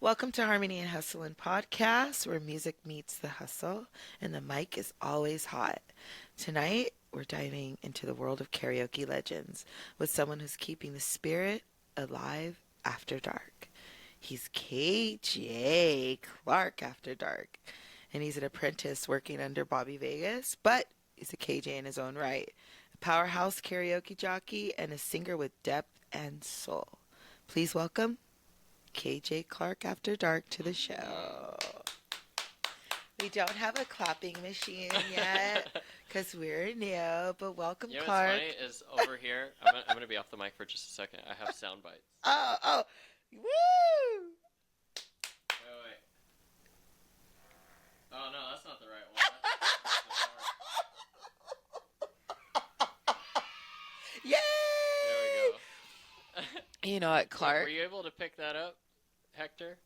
Welcome to Harmony and Hustlin podcast, where music meets the hustle and the mic is always hot. Tonight, we're diving into the world of karaoke legends with someone who's keeping the spirit alive after dark. He's KJ Clark after dark, and he's an apprentice working under Bobby Vegas, but he's a KJ in his own right, a powerhouse karaoke jockey, and a singer with depth and soul. Please welcome KJ Clark After Dark to the show. We don't have a clapping machine yet because we're new, but welcome, You know Clark. what's funny is over here, I'm going to be off the mic for just a second. I have sound bites. Oh, woo! Wait. Oh, no, that's not the right one. Yay! There we go. You know what, Clark? Were you able to pick that up, Hector?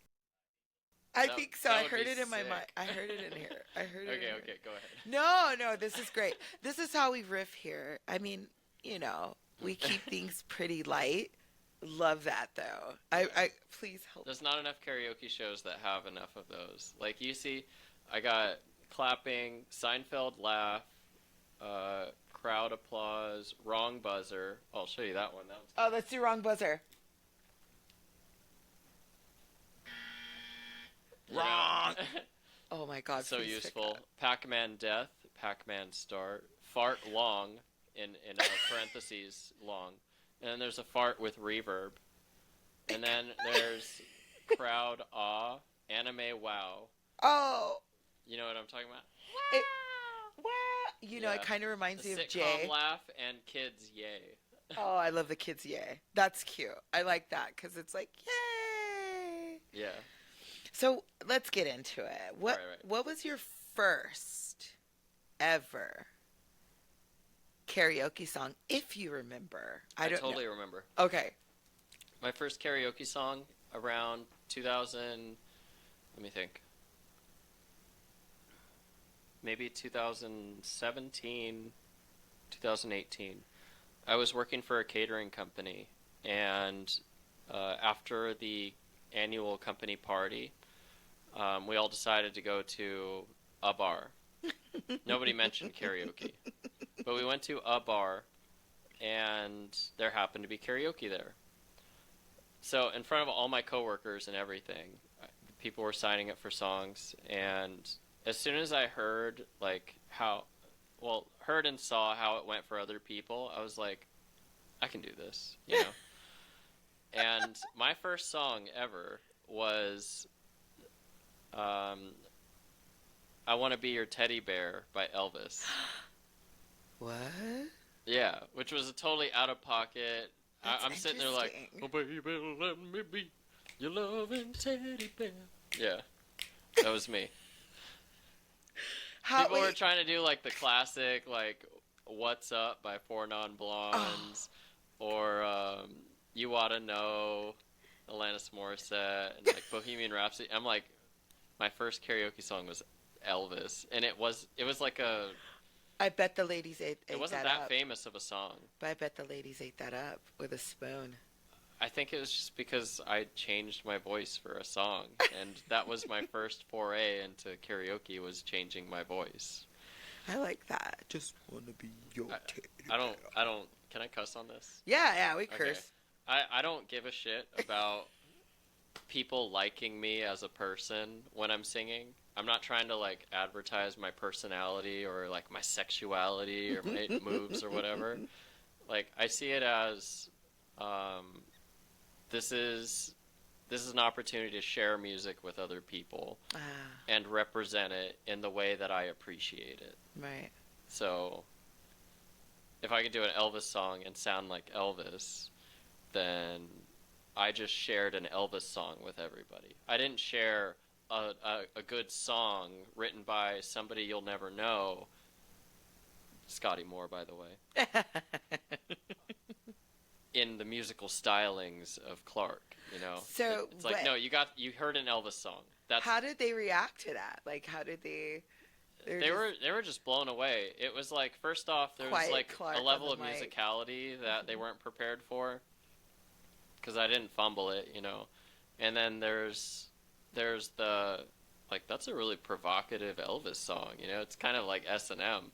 I think so. that I would heard be it in my sick. mind. I heard it in here. I heard it in here. Okay, go ahead. No, this is great. This is how we riff here. I mean, we keep things pretty light. Love that, though. I please help. There's not enough karaoke shows that have enough of those. Like, you see, I got clapping, Seinfeld laugh, crowd applause, wrong buzzer. I'll show you that one. That one's Oh, let's do wrong buzzer. Wrong. Oh my God. So please useful. Pac-Man death, Pac-Man start, fart long in parentheses long, and then there's a fart with reverb, and then there's crowd awe, anime wow. Oh. You know what I'm talking about? Wow. It kind of reminds The me of sitcom Jay. laugh and kids yay. Oh, I love the kids. Yay. That's cute. I like that because it's like, yay. Yeah. So let's get into it. Right. What was your first ever karaoke song, if you remember? I don't totally know. remember. Okay. My first karaoke song around 2000. Let me think. Maybe 2017, 2018. I was working for a catering company, and after the annual company party, we all decided to go to a bar. Nobody mentioned karaoke, but we went to a bar, and there happened to be karaoke there. So in front of all my coworkers and everything, people were signing up for songs, and as soon as I heard heard and saw how it went for other people, I was like, I can do this, And my first song ever was I Want to Be Your Teddy Bear by Elvis. What? Yeah, which was a totally out of pocket. I'm sitting there like, interesting. oh baby, let me be your loving teddy bear. Yeah, that was me. People were trying to do like the classic, like "What's Up" by Four Non Blondes, or "You Oughta Know," Alanis Morissette, and like Bohemian Rhapsody. I'm like, my first karaoke song was Elvis, and it was like a. I bet the ladies ate It wasn't that that up. famous of a song. But I bet the ladies ate that up with a spoon. I think it was just because I changed my voice for a song, and that was my first foray into karaoke, was changing my voice. I like that. Just wanna be your teddy I don't. Can I cuss on this? Yeah, we curse. I don't give a shit about people liking me as a person when I'm singing. I'm not trying to like advertise my personality or like my sexuality or my moves or whatever. Like, I see it as this is an opportunity to share music with other people and represent it in the way that I appreciate it. Right. So if I could do an Elvis song and sound like Elvis, then I just shared an Elvis song with everybody. I didn't share a good song written by somebody you'll never know. Scotty Moore, by the way. In the musical stylings of Clark, So it's like, no, you heard an Elvis song. How did they react to that? Like, how did they? They were just blown away. It was like, first off, there was like Clark a level of mic. musicality that they weren't prepared for, because I didn't fumble it, And then there's there's the like that's a really provocative Elvis song. You know, it's kind of like S&M.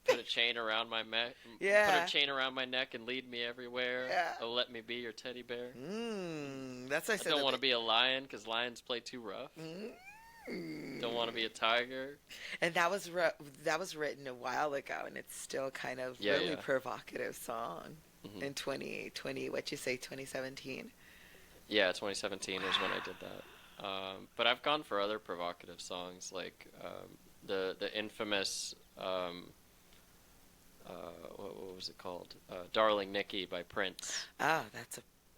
Put a chain around my neck. Yeah. Put a chain around my neck and lead me everywhere. Yeah. Oh, let me be your teddy bear. That's what I I said. don't want to be a lion because lions play too rough. Don't want to be a tiger. And that was written a while ago, and it's still kind of really provocative song in 2020. What you say, 2017? Yeah, 2017 was when I did that. But I've gone for other provocative songs, like the infamous what was it called? "Darling Nikki" by Prince. Oh,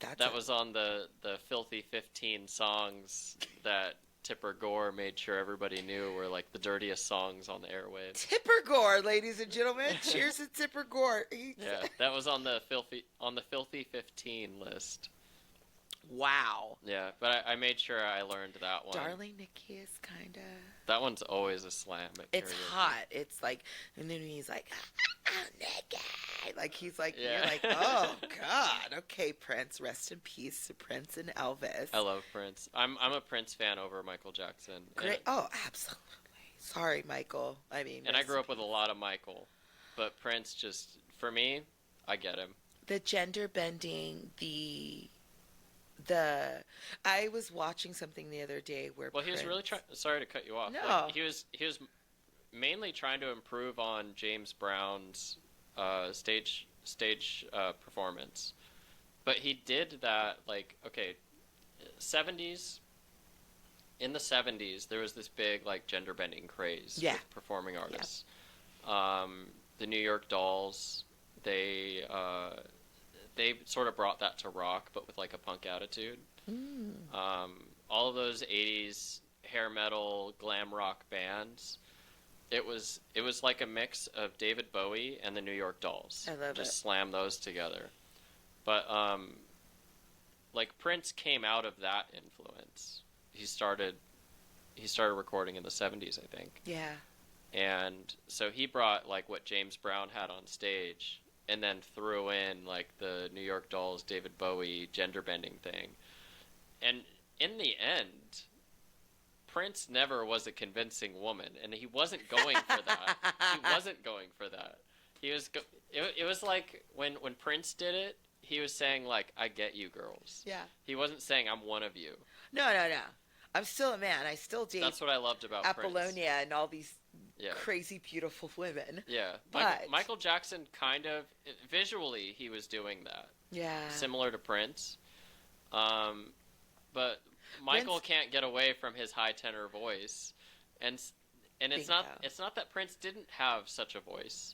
that was on the Filthy 15 songs that Tipper Gore made sure everybody knew were like the dirtiest songs on the airwaves. Tipper Gore, ladies and gentlemen. Cheers to Tipper Gore. Yeah, that was on the Filthy 15 list. Wow. Yeah, but I made sure I learned that one. Darling Nikki is kind of... That one's always a slam at karaoke. It's hot. It's like, and then he's like, Nikki. Like, he's like, Yeah. You're like, oh, God. Okay, Prince. Rest in peace to Prince and Elvis. I love Prince. I'm a Prince fan over Michael Jackson. Great. Oh, absolutely. Sorry, Michael. I mean... And I grew up with a lot of Michael. But Prince just, for me, I get him. The gender bending, I was watching something the other day where he was really trying. Sorry to cut you off. No. Like, he was mainly trying to improve on James Brown's stage performance, but he did that like 70s. In the 70s, there was this big like gender bending craze with performing artists. Yeah. The New York Dolls, they sort of brought that to rock, but with like a punk attitude. All of those 80s hair metal glam rock bands, it was like a mix of David Bowie and the New York Dolls. I love Just it. slam those together. But like Prince came out of that influence. He started recording in the 70s, I think. Yeah. And so he brought like what James Brown had on stage, and then threw in like the New York Dolls, David Bowie gender bending thing. And in the end, Prince never was a convincing woman, and he wasn't going for that. He wasn't going for that. He was. It was like when Prince did it, he was saying like, "I get you, girls." Yeah. He wasn't saying, "I'm one of you." No. I'm still a man. I still date. That's what I loved about Apollonia Prince. And all these crazy, beautiful women. Yeah. But Michael Jackson kind of visually he was doing that. Yeah. Similar to Prince. But Michael can't get away from his high tenor voice, and it's not that Prince didn't have such a voice.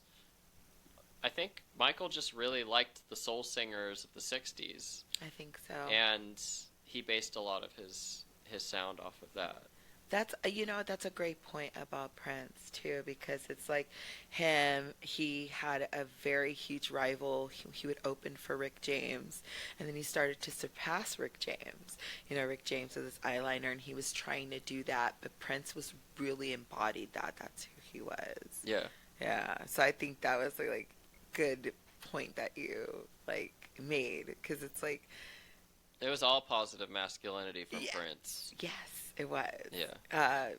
I think Michael just really liked the soul singers of the 60s. I think so. And he based a lot of his sound off of that. That's a great point about Prince too, because it's like he had a very huge rival. He would open for Rick James, and then he started to surpass Rick James. Rick James with his eyeliner, and he was trying to do that, but Prince was really embodied that. That's who he was. Yeah. Yeah. So I think that was like good point that you like made, because it's like it was all positive masculinity from Prince. Yes, it was. Yeah.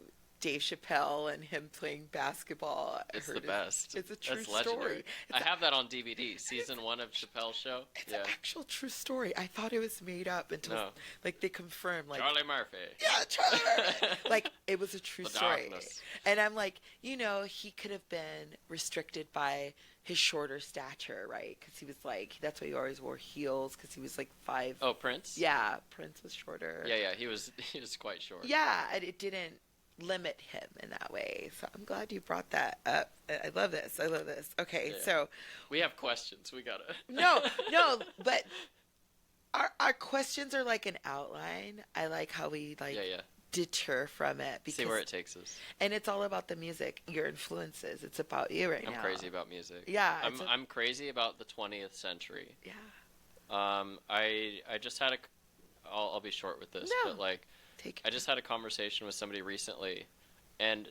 Dave Chappelle and him playing basketball. It's the best. It's a true legendary. story. I have that on DVD. Season 1 of Chappelle's show. It's an actual true story. I thought it was made up until like they confirmed. Like Charlie Murphy. Yeah, Charlie Murphy. Like it was a true story. Darkness. And I'm like, he could have been restricted by his shorter stature, right? Because he was like, that's why he always wore heels, because he was like 5. Oh, Prince? Yeah, Prince was shorter. Yeah, he was quite short. Yeah, and it didn't limit him in that way. So I'm glad you brought that up. I love this. Okay, so we have questions. We gotta. No, but our questions are like an outline. I like how we deter from it. Because, see where it takes us. And it's all about the music, your influences. It's about you now. I'm crazy about music. Yeah. I'm crazy about the 20th century. Yeah. I just had I'll be short with this, but like I just had a conversation with somebody recently, and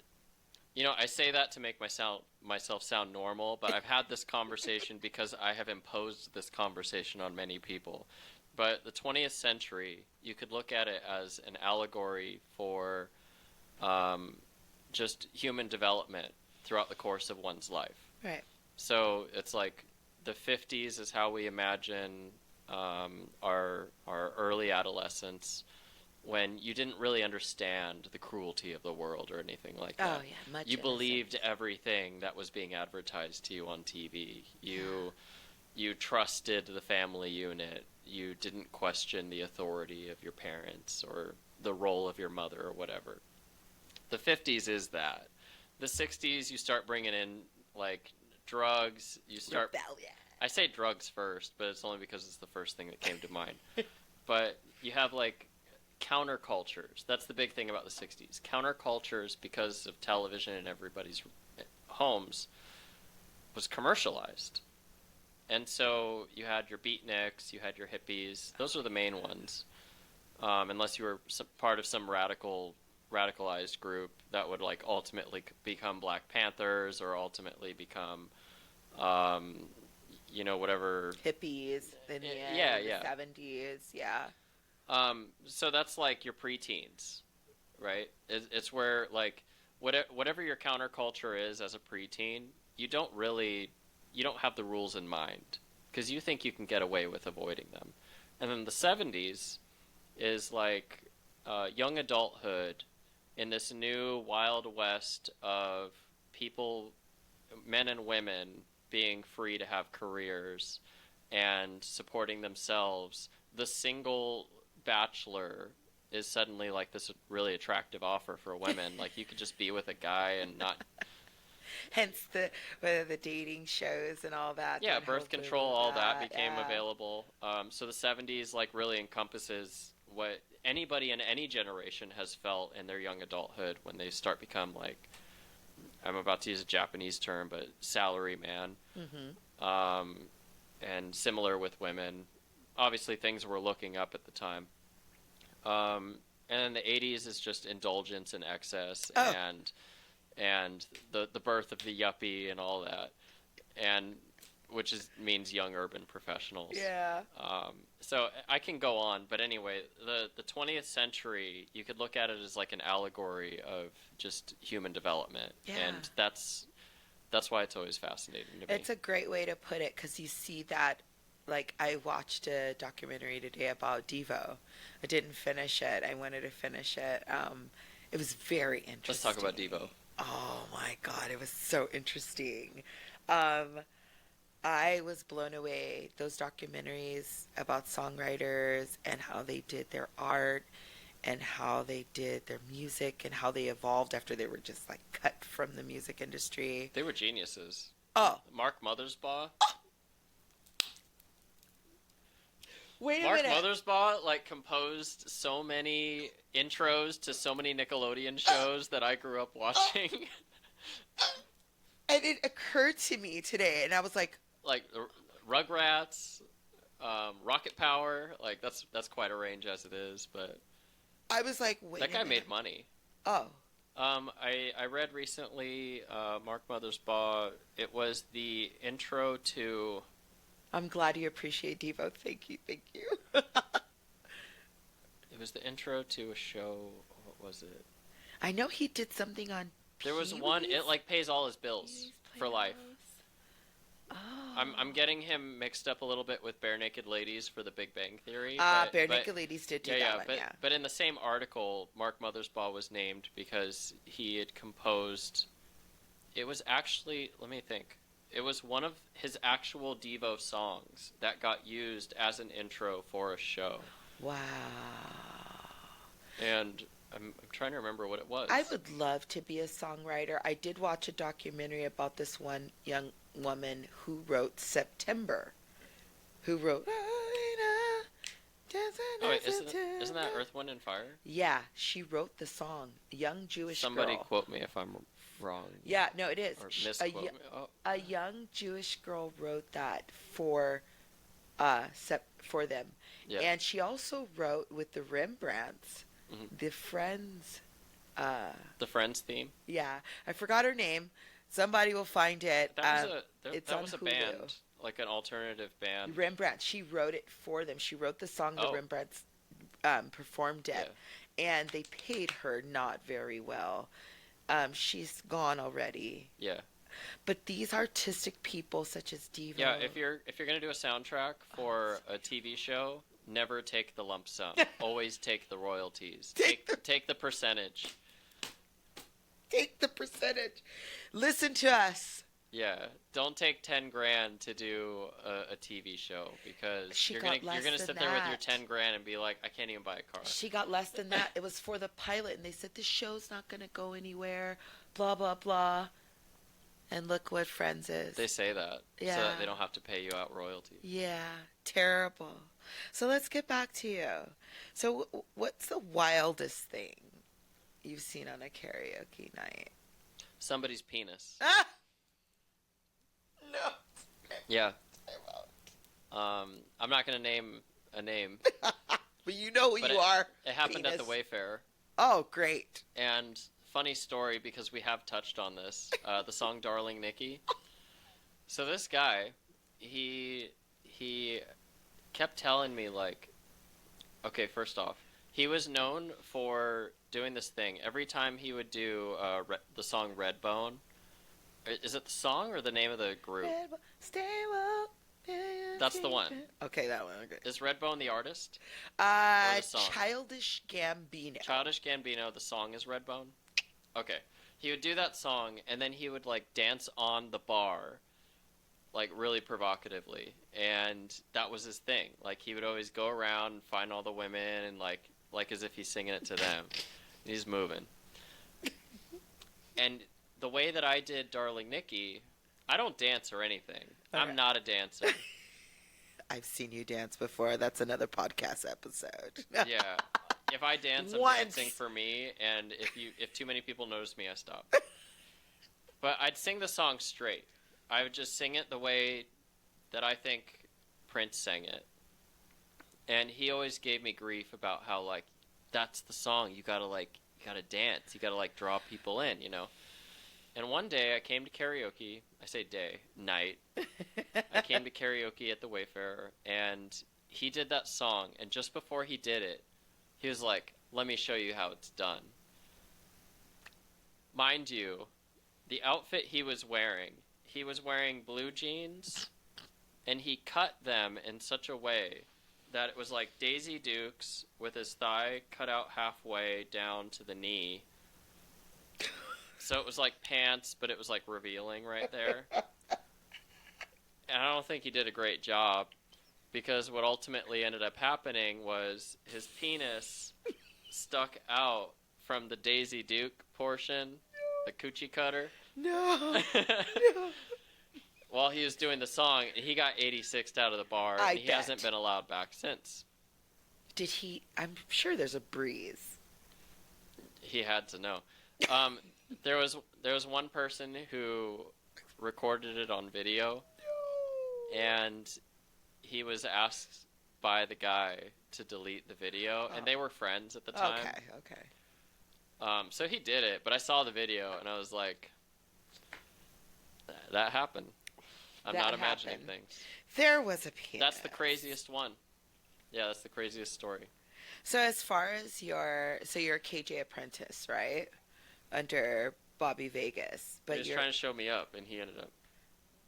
I say that to make myself sound normal, but I've had this conversation because I have imposed this conversation on many people. But the 20th century, you could look at it as an allegory for um, just human development throughout the course of one's life. Right. So it's like the 50s is how we imagine our early adolescence, when you didn't really understand the cruelty of the world or anything like that. Oh, yeah, much You believed innocent. everything that was being advertised to you on TV. You trusted the family unit. You didn't question the authority of your parents or the role of your mother or whatever. The 50s is that. The 60s, you start bringing in like drugs. You start. Rebellion. I say drugs first, but it's only because it's the first thing that came to mind. But you have like countercultures. That's the big thing about the 60s. Countercultures, because of television in everybody's homes, was commercialized. And so you had your beatniks, you had your hippies. Those are the main ones. Unless you were part of some radicalized group that would like ultimately become Black Panthers or ultimately become whatever. Hippies in the end, Yeah, the yeah. 70s, yeah. So that's like your preteens, right? It's where like whatever your counterculture is as a preteen, you don't have the rules in mind because you think you can get away with avoiding them. And then the 70s is like young adulthood in this new wild west of people, men and women, being free to have careers and supporting themselves. The single bachelor is suddenly like this really attractive offer for women. Like you could just be with a guy and not. Hence the dating shows and all that. Yeah, that birth help control, with all that that. became Yeah. available. So the 70s like really encompasses what anybody in any generation has felt in their young adulthood when they start become like, I'm about to use a Japanese term, but salary man. Mm-hmm. And similar with women. Obviously, things were looking up at the time. And the 80s is just indulgence and excess Oh, and the birth of the yuppie and all that, and means young urban professionals. yeah. So I can go on, but anyway, the 20th century, you could look at it as like an allegory of just human development, Yeah. and that's why it's always fascinating to me. It's a great way to put it because you see that. Like, I watched a documentary today about Devo. I didn't finish it. I wanted to finish it. It was very interesting. Let's talk about Devo. Oh my God, it was so interesting. Um, I was blown away. Those documentaries about songwriters and how they did their art and how they did their music and how they evolved after they were just like cut from the music industry. They were geniuses. Oh, Mark Mothersbaugh. wait a Mark minute. Mothersbaugh like composed so many intros to so many Nickelodeon shows that I grew up watching. And it occurred to me today, and I was like, Like Rugrats, Rocket Power. Like that's quite a range as it is, but wait that a guy minute. made money. Oh, I read recently Mark Mothersbaugh. It was the intro to. I'm glad you appreciate Devo. Thank you, thank you. It was the intro to a show. What was it? I know he did something on. There was one. It like pays all his bills for life. Oh. I'm getting him mixed up a little bit with Bare Naked Ladies for The Big Bang Theory. Bare Naked Ladies did do that one, yeah. But in the same article, Mark Mothersbaugh was named because he had composed. It was actually, let me think. It was one of his actual Devo songs that got used as an intro for a show. Wow. And I'm trying to remember what it was. I would love to be a songwriter. I did watch a documentary about this one young woman who wrote September. Who wrote. Oh, wait, isn't that Earth, Wind, and Fire? Yeah, she wrote the song. Young Jewish Somebody girl. quote me if I'm wrong. Yeah, no, it is. Or misquote me. Oh. A young Jewish girl wrote that for them. Yeah. And she also wrote with the Rembrandts, Mhm. the Friends. The Friends theme? Yeah, I forgot her name. Somebody will find it. That It's was on a Hulu. band like an alternative band. Rembrandt. She wrote it for them. She wrote the song. The Oh, Rembrandts performed yeah. it, and they paid her not very well. She's gone already. Yeah. But these artistic people, such as Devo, Yeah, if you're gonna do a soundtrack for a TV show, never take the lump sum. Always take the royalties. Take the percentage. take the percentage. Listen to us. Yeah, don't take 10 grand to do a TV show because She you're got gonna less sit than there with your that. 10 grand and be like, I can't even buy a car. She got less than that. It was for the pilot, and they said the show's not going to go anywhere. Blah blah blah. And look what Friends is. They say that so Yeah. that they don't have to pay you out royalties. Yeah, terrible. So let's get back to you. So what's the wildest thing you've seen on a karaoke night? Somebody's penis. Ah! No. Yeah. I won't. I'm not gonna name a name, But you know who but you are. it happened at the penis. Wayfarer. Oh, great. And funny story because we have touched on this. The song "Darling Nikki." So this guy, he kept telling me like, okay, first off, he was known for doing this thing every time he would do the song "Redbone." Is it the song or the name of the group? Stay well. That's the one. Okay, that one. Okay. Is Redbone the artist? Or the song? Childish Gambino. Childish Gambino, the song is Redbone? Okay. He would do that song, and then he would, like, dance on the bar, like, really provocatively. And that was his thing. Like, he would always go around and find all the women, and, like as if he's singing it to them. He's moving. And the way that I did Darling Nikki, I don't dance or anything. Okay. I'm not a dancer. I've seen you dance before. That's another podcast episode. Yeah. If I dance, I'm Once. dancing for me, and if too many people notice me, I stop. But I'd sing the song straight. I would just sing it the way that I think Prince sang it. And he always gave me grief about how, like, that's the song. You gotta dance. You gotta, like, draw people in, you know? And one day I came to karaoke. I say day, night. I came to karaoke at the Wayfarer, and he did that song. And just before he did it, he was like, let me show you how it's done. Mind you, the outfit he was wearing blue jeans, and he cut them in such a way that it was like Daisy Dukes with his thigh cut out halfway down to the knee. So it was like pants, but it was like revealing right there. And I don't think he did a great job, because what ultimately ended up happening was his penis stuck out from the Daisy Duke portion, the coochie cutter. No. No. While he was doing the song, he got 86'd out of the bar, and he hasn't been allowed back since. Did he? I'm sure there's a breeze. He had to know. There was one person who recorded it on video, and he was asked by the guy to delete the video, and they were friends at the time. Okay. So he did it, but I saw the video, and I was like, that happened. I'm not imagining things. There was a penis. That's the craziest one. Yeah, that's the craziest story. So as far as you're a KJ apprentice, right? Under Bobby Vegas, but He was trying to show me up, and he ended up.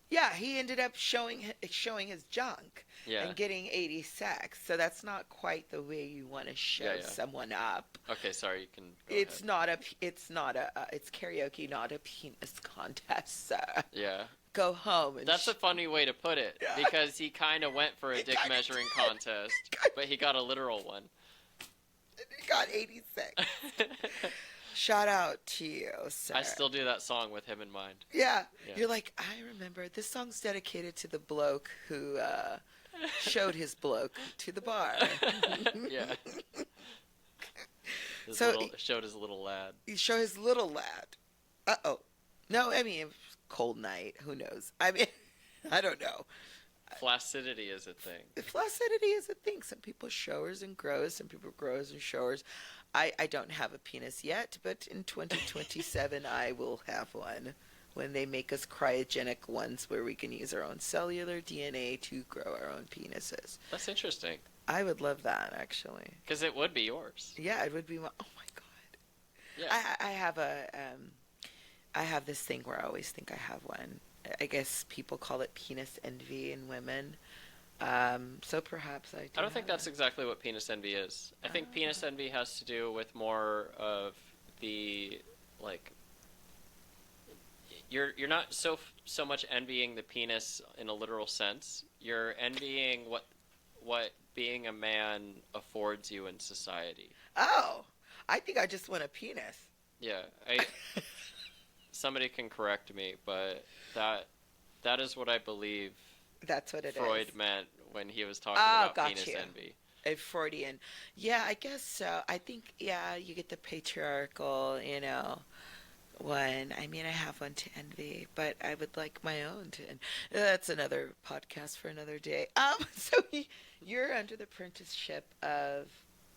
Yeah, he ended up showing his junk and getting 86. So that's not quite the way you want to show someone up. Okay, sorry, you can go It's ahead. it's karaoke, not a penis contest. So Yeah. go home. And That's a funny way to put it, because he kind of went for a dick measuring contest, but he got a literal one. He got 86. Shout out to you, sir. I still do that song with him in mind. Yeah. You're like, I remember this song's dedicated to the bloke who showed his bloke to the bar. Yeah. Showed his little lad. He showed his little lad. Uh-oh. No, I mean, cold night. Who knows? I mean, I don't know. Flaccidity is a thing. Flaccidity is a thing. Some people showers and grows. Some people grows and showers. I don't have a penis yet, but in 2027 I will have one. when they make us cryogenic ones where we can use our own cellular DNA to grow our own penises. That's interesting. I would love that, actually. Because it would be yours. Yeah, it would be my. Oh my god. Yeah. I have I have this thing where I always think I have one. I guess people call it penis envy in women. So perhaps I do. I don't think have that's it. exactly what penis envy is. I think penis envy has to do with more of the, like, you're not so much envying the penis in a literal sense. You're envying what being a man affords you in society. Oh, I think I just want a penis. Yeah, somebody can correct me, but that is what I believe That's what it is. Freud meant when he was talking Oh, about got penis you. envy. A Freudian. Yeah, I guess so. I think, yeah, you get the patriarchal, one. I mean, I have one to envy, but I would like my own to. That's another podcast for another day. So you're under the apprenticeship of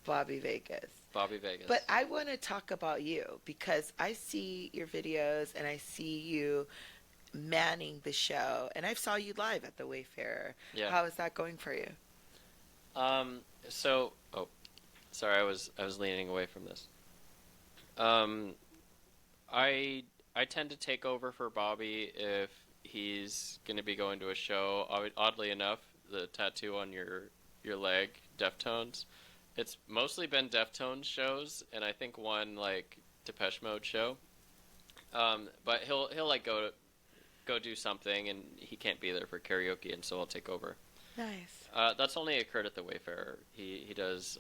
Bobby Vegas. Bobby Vegas. But I want to talk about you because I see your videos and I see you manning the show, and I saw you live at the Wayfarer. Yeah. How is that going for you? Sorry, I was leaning away from this. I tend to take over for Bobby if he's going to be going to a show. Oddly enough, the tattoo on your leg, Deftones. It's mostly been Deftones shows, and I think one like Depeche Mode show. But he'll like go do something, and he can't be there for karaoke, and so I'll take over. Nice. That's only occurred at the Wayfarer. He does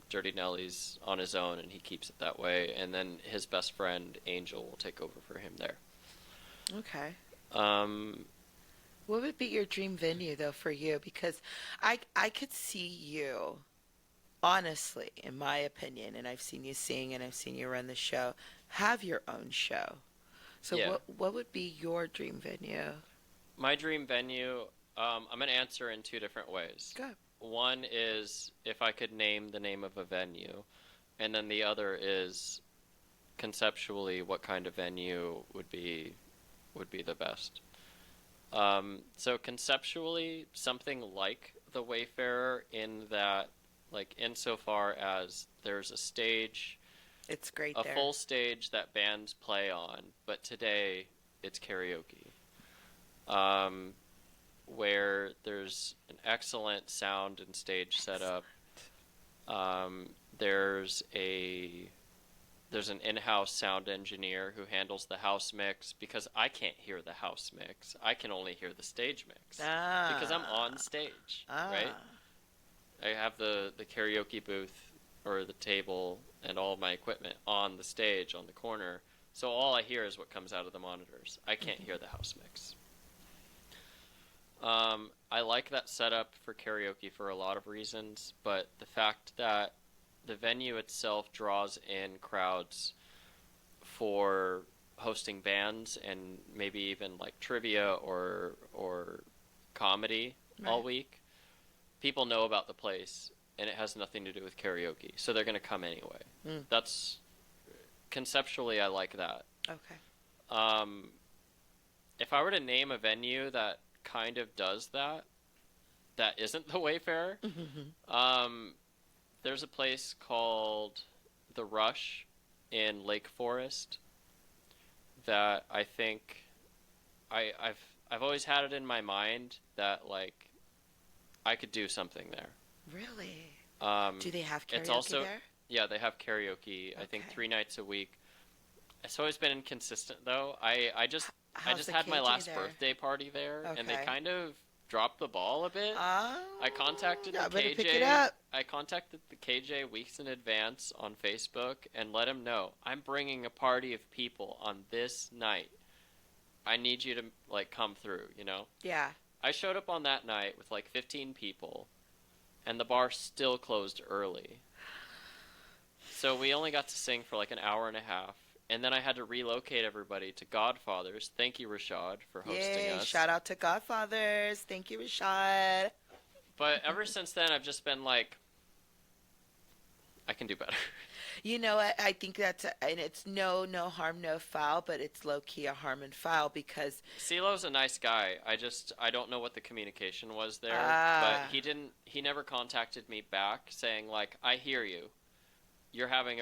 Dirty Nellies on his own, and he keeps it that way. And then his best friend Angel will take over for him there. Okay. Um, What would be your dream venue though for you? Because I could see you, honestly, in my opinion, and I've seen you sing and I've seen you run the show, have your own show. So Yeah. what would be your dream venue? my dream venue. I'm going to answer in two different ways. Go. One is if I could name the name of a venue, and then the other is conceptually what kind of venue would be the best. So conceptually, something like the Wayfarer, in that, like, insofar as there's a stage, It's great a there. full stage that bands play on, but today it's karaoke. Where there's an excellent sound and stage setup. There's an in-house sound engineer who handles the house mix, because I can't hear the house mix. I can only hear the stage mix because I'm on stage, right? I have the karaoke booth or the table and all of my equipment on the stage on the corner, so all I hear is what comes out of the monitors. I can't hear the house mix. I like that setup for karaoke for a lot of reasons, but the fact that the venue itself draws in crowds for hosting bands and maybe even like trivia or comedy all week, people know about the place and it has nothing to do with karaoke, so they're going to come anyway. That's conceptually, I like that. Okay. If I were to name a venue that kind of does that isn't the Wayfarer, there's a place called The Rush in Lake Forest that I think I've always had it in my mind that, like, I could do something there. Really? Do they have karaoke it's also, there? Yeah, they have karaoke. I think Okay. 3 nights a week. It's always been inconsistent though. I just How's the had my KJ last there? birthday party there, and they Okay. kind of dropped the ball a bit. Oh, I contacted the I better KJ. pick it up. I contacted the KJ weeks in advance on Facebook and let him know I'm bringing a party of people on this night. I need you to, like, come through, you know? Yeah. I showed up on that night with like 15 people, and the bar still closed early. So we only got to sing for like an hour and a half, and then I had to relocate everybody to Godfathers. Thank you, Rashad, for hosting Yay, us. shout out to Godfathers. Thank you, Rashad. But ever since then, I've just been like, I can do better. You know what? I think and it's no harm, no foul, but it's low key a harm and foul because, CeeLo's a nice guy. I don't know what the communication was there, but ah, he never contacted me back saying like, I hear you. You're having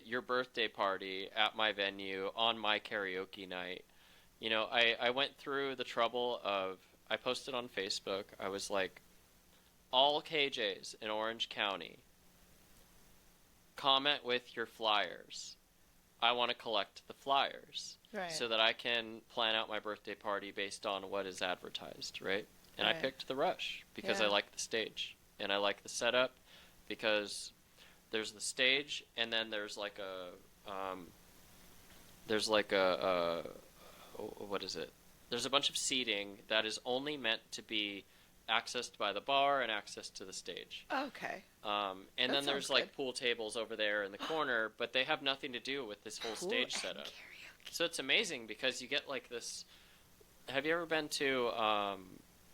your birthday party at my venue on my karaoke night. I went through the trouble of, I posted on Facebook, I was like, all KJs in Orange County, comment with your flyers. I want to collect the flyers right, so that I can plan out my birthday party based on what is advertised, right? And I right, picked the Rush because I yeah, like the stage and I like the setup because there's the stage and then there's like what is it? There's a bunch of seating that is only meant to be accessed by the bar and access to the stage. okay, And that then sounds there's good. like pool tables over there in the corner, but they have nothing to do with this whole Pool stage and setup. karaoke. So it's amazing because you get like this. Have you ever been to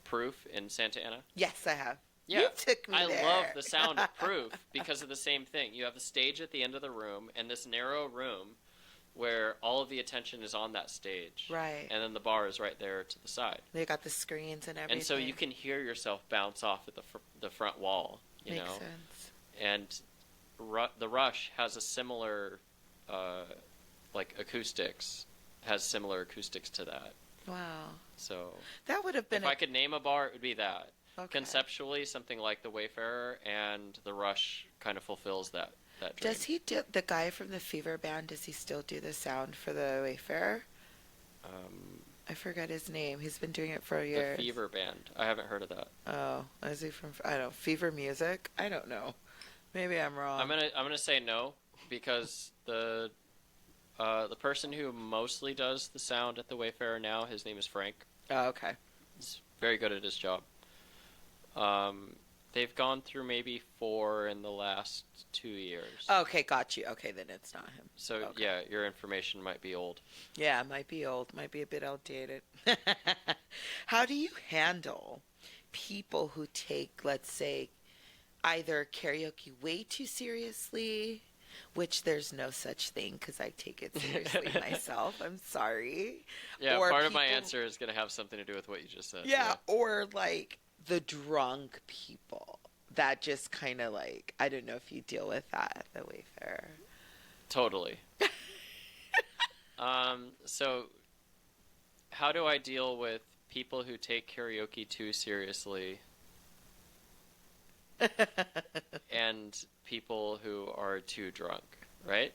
Proof in Santa Ana? Yes, I have. You Yeah. took me I love there. the sound of Proof because of the same thing. You have the stage at the end of the room and this narrow room where all of the attention is on that stage. Right. And then the bar is right there to the side. They got the screens and everything. And so you can hear yourself bounce off at the front wall, Makes sense. And the Rush has a similar, like acoustics, has similar acoustics to that. Wow. So That would have been if I could name a bar, it would be that. okay. Conceptually, something like the Wayfarer and the Rush kind of fulfills that dream. Does he do the guy from the Fever Band? Does he still do the sound for the Wayfarer? Um, I forget his name. He's been doing it for the years. Fever Band. I haven't heard of that. Oh, is he from? I don't know. Fever Music. I don't know. Maybe I'm wrong. I'm gonna say no because the person who mostly does the sound at the Wayfarer now, his name is Frank. Oh, okay. He's very good at his job. They've gone through maybe 4 in the last 2 years. Okay, got you. Okay, then it's not him. So Okay. yeah, your information might be old. Yeah, might be old. Might be a bit outdated. How do you handle people who take, let's say, either karaoke way too seriously, which there's no such thing because I take it seriously myself. I'm sorry. Yeah, Or part of my people- answer is going to have something to do with what you just said. Yeah, or like the drunk people that just kind of like, I don't know if you deal with that at the Wayfarer. Totally. So how do I deal with people who take karaoke too seriously and people who are too drunk, right?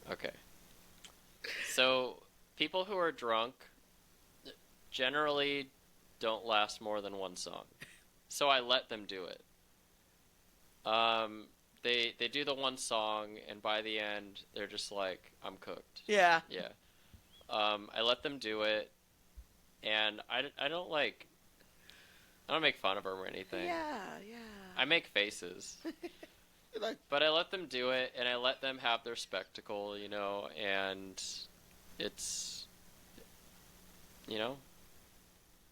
Okay. So people who are drunk generally don't last more than one song. So I let them do it. They do the one song, and by the end, they're just like, I'm cooked. Yeah. Yeah. I let them do it, and I don't like, I don't make fun of them or anything. Yeah, yeah. I make faces. Like, But I let them do it, and I let them have their spectacle, and it's,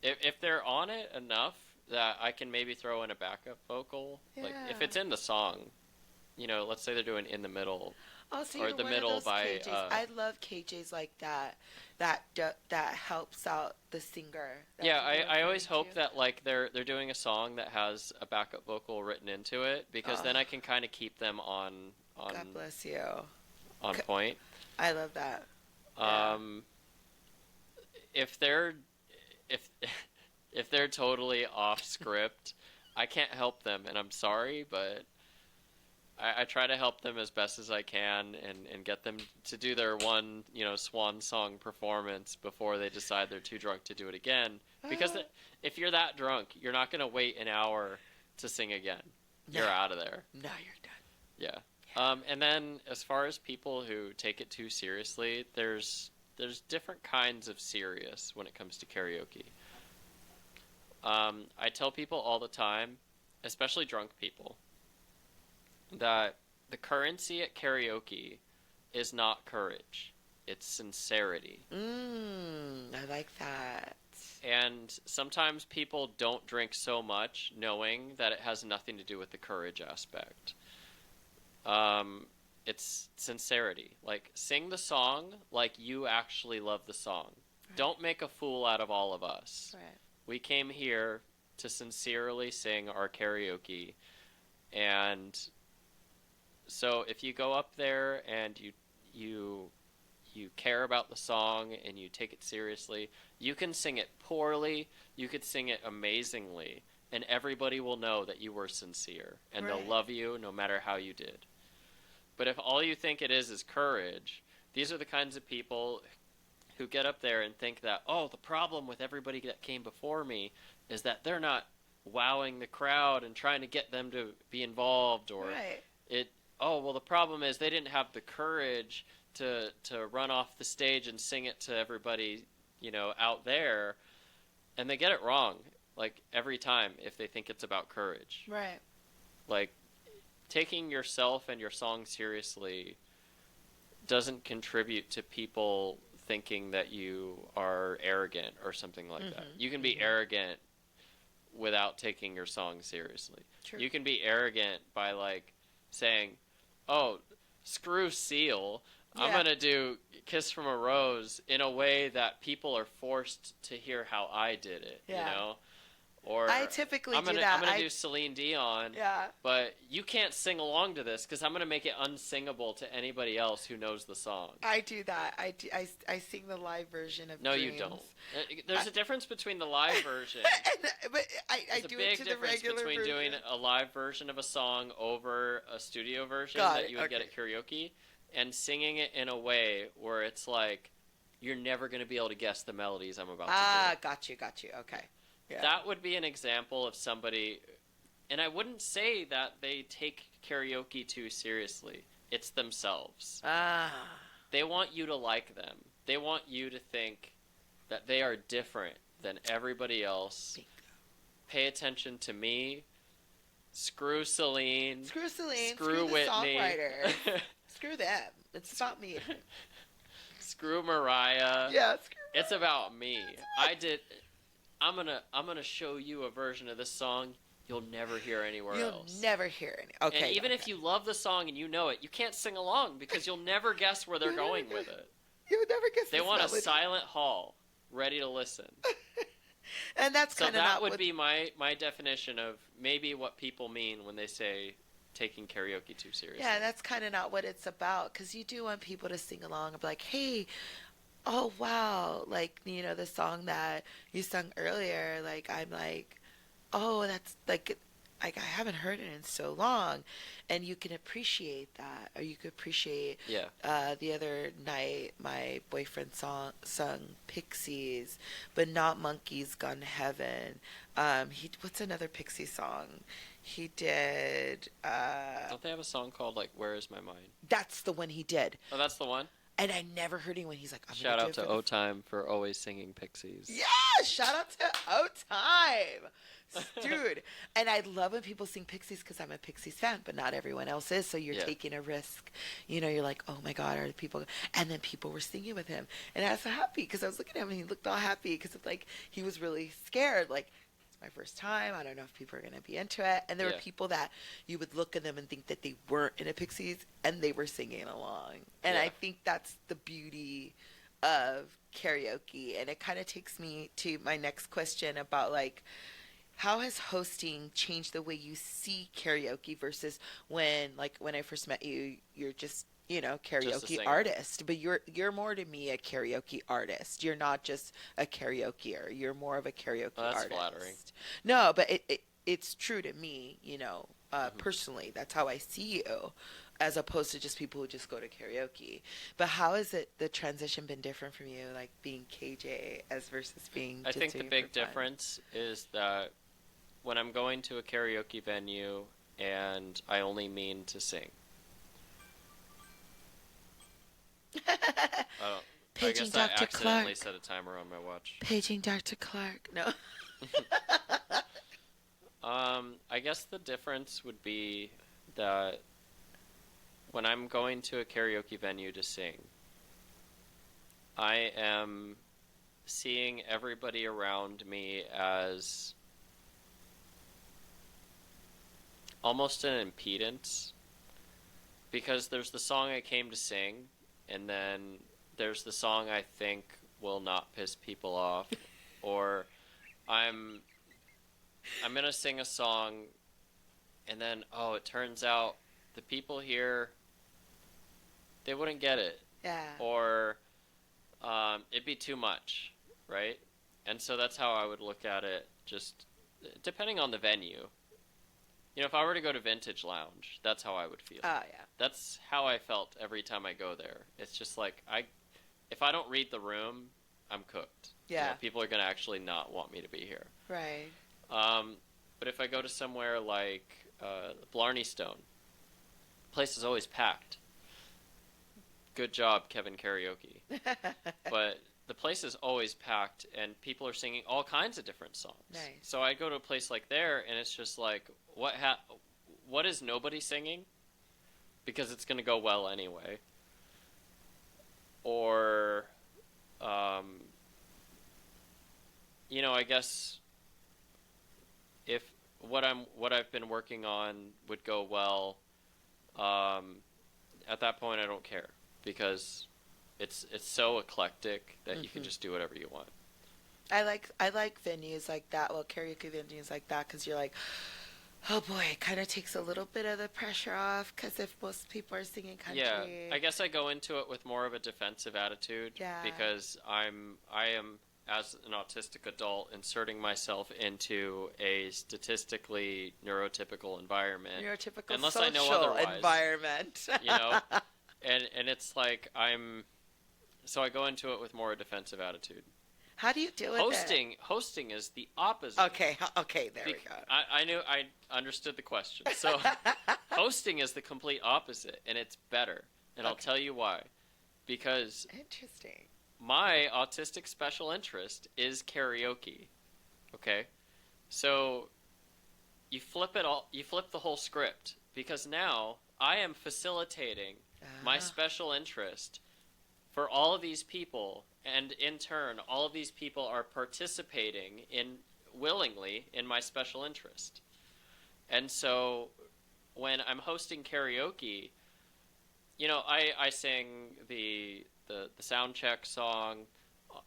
if they're on it enough that I can maybe throw in a backup vocal, like if Yeah. it's in the song, let's say they're doing In the Middle, oh, so or you're The one Middle of those by, KJs. I love KJs like that. That helps out the singer. That's yeah, what you're I always referring hope to? that like they're doing a song that has a backup vocal written into it because then I can kind of keep them on God bless you. point. I love that. Yeah. If they're if if they're totally off script, I can't help them, and I'm sorry, but I try to help them as best as I can and get them to do their one, swan song performance before they decide they're too drunk to do it again. Because if you're that drunk, you're not going to wait an hour to sing again. You're No. out of there. No, you're done. Yeah. And then as far as people who take it too seriously, there's different kinds of serious when it comes to karaoke. I tell people all the time, especially drunk people, that the currency at karaoke is not courage. It's sincerity. I like that. And sometimes people don't drink so much knowing that it has nothing to do with the courage aspect. It's sincerity. Like, sing the song like you actually love the song. Right. Don't make a fool out of all of us. Right. We came here to sincerely sing our karaoke, and so if you go up there and you you care about the song and you take it seriously, you can sing it poorly, you could sing it amazingly, and everybody will know that you were sincere, and Right. they'll love you no matter how you did. But if all you think it is courage, these are the kinds of people who get up there and think that, oh, the problem with everybody that came before me is that they're not wowing the crowd and trying to get them to be involved, or Right. oh, well, the problem is they didn't have the courage to run off the stage and sing it to everybody, out there. And they get it wrong, like, every time, if they think it's about courage. Right. Like, taking yourself and your song seriously doesn't contribute to people thinking that you are arrogant or something like that. You can be arrogant without taking your song seriously. True. You can be arrogant by, like, saying, oh, screw Seal, I'm Yeah. going to do Kiss from a Rose in a way that people are forced to hear how I did it, Yeah. Or I typically I'm do gonna, that. I'm going to do Celine Dion, Yeah. but you can't sing along to this because I'm going to make it unsingable to anybody else who knows the song. I do that. I sing the live version of No, Dreams. you don't. There's a difference between the live version. But I There's do a big it to the difference regular between version. doing a live version of a song over a studio version Got that it, you would get okay. at karaoke, and singing it in a way where it's like you're never going to be able to guess the melodies I'm about to do. Got you. Okay. Yeah. That would be an example of somebody, and I wouldn't say that they take karaoke too seriously. It's themselves. They want you to like them. They want you to think that they are different than everybody else. Bingo. Pay attention to me. Screw Celine. Screw Celine. Screw the Whitney. songwriter. Screw them. It's about me. Screw Mariah. Yeah. Screw. It's about me. I'm gonna show you a version of this song you'll never hear anywhere else. You'll never hear any. Okay. And even if you love the song and you know it, you can't sing along because you'll never guess where they're going with it. you would never guess. They this want a melody. silent hall, ready to listen. And that's So kind of that not would what be my definition of maybe what people mean when they say taking karaoke too seriously. Yeah, that's kind of not what it's about, because you do want people to sing along and be like, hey, oh, wow, like, the song that you sung earlier, like, I'm like, oh, that's, like I haven't heard it in so long, and you can appreciate that, or you could appreciate, Yeah. the other night, my boyfriend sung Pixies, but not Monkeys Gone to Heaven. What's another Pixie song? He did, Don't they have a song called, like, Where Is My Mind? that's the one he did. Oh, that's the one? And I never heard anyone. He's like, I'm Shout gonna out do it to for the O-Time for always singing Pixies. Yeah, shout out to O-Time. Dude. And I love when people sing Pixies because I'm a Pixies fan, but not everyone else is. So you're Yeah. taking a risk. You're like, oh my God, are the people. And then people were singing with him. And I was so happy because I was looking at him and he looked all happy because like he was really scared. Like, it's my first time. I don't know if people are going to be into it. And there were Yeah. people that you would look at them and think that they weren't into Pixies and they were singing along. And Yeah. I think that's the beauty of karaoke. And it kind of takes me to my next question about like, how has hosting changed the way you see karaoke versus when I first met you, you're just, karaoke singer. artist, but you're more to me a karaoke artist. You're not just a karaokeer. You're more of a karaoke Well, that's artist. flattering. No, but it's true to me, personally. That's how I see you, as opposed to just people who just go to karaoke. But how has the transition been different from you, like being KJ as versus being? I just think the doing big for fun? difference is that when I'm going to a karaoke venue and I only mean to sing. I Paging guess I Dr. accidentally Clark. set a timer on my watch. Paging Dr. Clark. No. I guess the difference would be that when I'm going to a karaoke venue to sing, I am seeing everybody around me as almost an impedance. because there's the song I came to sing, and then there's the song I think will not piss people off, or I'm gonna sing a song, and then it turns out the people here, they wouldn't get it, Yeah. or it'd be too much, right? And so that's how I would look at it, just depending on the venue. You know, if I were to go to Vintage Lounge, that's how I would feel. Oh, yeah. That's how I felt every time I go there. It's just like, if I don't read the room, I'm cooked. Yeah. You know, people are going to actually not want me to be here. Right. But if I go to somewhere like Blarney Stone, the place is always packed. Good job, Kevin Karaoke. But the place is always packed, and people are singing all kinds of different songs. Nice. So I go to a place like there, and it's just like, what is nobody singing? Because it's going to go well anyway. Or, you know, I guess if what I've been working on would go well, at that point I don't care, because it's so eclectic that you can just do whatever you want. I like venues like that. Well, karaoke venues like that, because you're like, oh boy, it kind of takes a little bit of the pressure off. Because if most people are singing country, Yeah, I guess I go into it with more of a defensive attitude. Yeah. Because I am, as an autistic adult, inserting myself into a statistically neurotypical environment. Neurotypical unless social I know otherwise, environment. You know, and it's like so I go into it with more a defensive attitude. How do you deal with it? Hosting is the opposite. Okay, there we go. I understood the question. So hosting is the complete opposite, and it's better. And I'll tell you why. Because interesting. my autistic special interest is karaoke. Okay? So you flip the whole script, because now I am facilitating my special interest for all of these people, and in turn, all of these people are participating willingly in my special interest. And so when I'm hosting karaoke, you know, I sing the sound check song.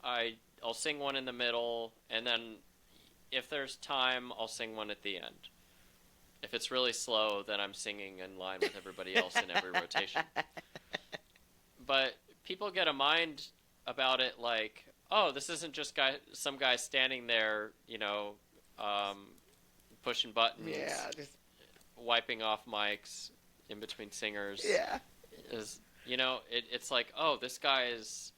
I'll sing one in the middle, and then if there's time, I'll sing one at the end. If it's really slow, then I'm singing in line with everybody else in every rotation. But people get a mind about it like, oh, this isn't just some guy standing there, you know, pushing buttons, just wiping off mics in between singers. Yeah. You know, it's like, oh, this guy is,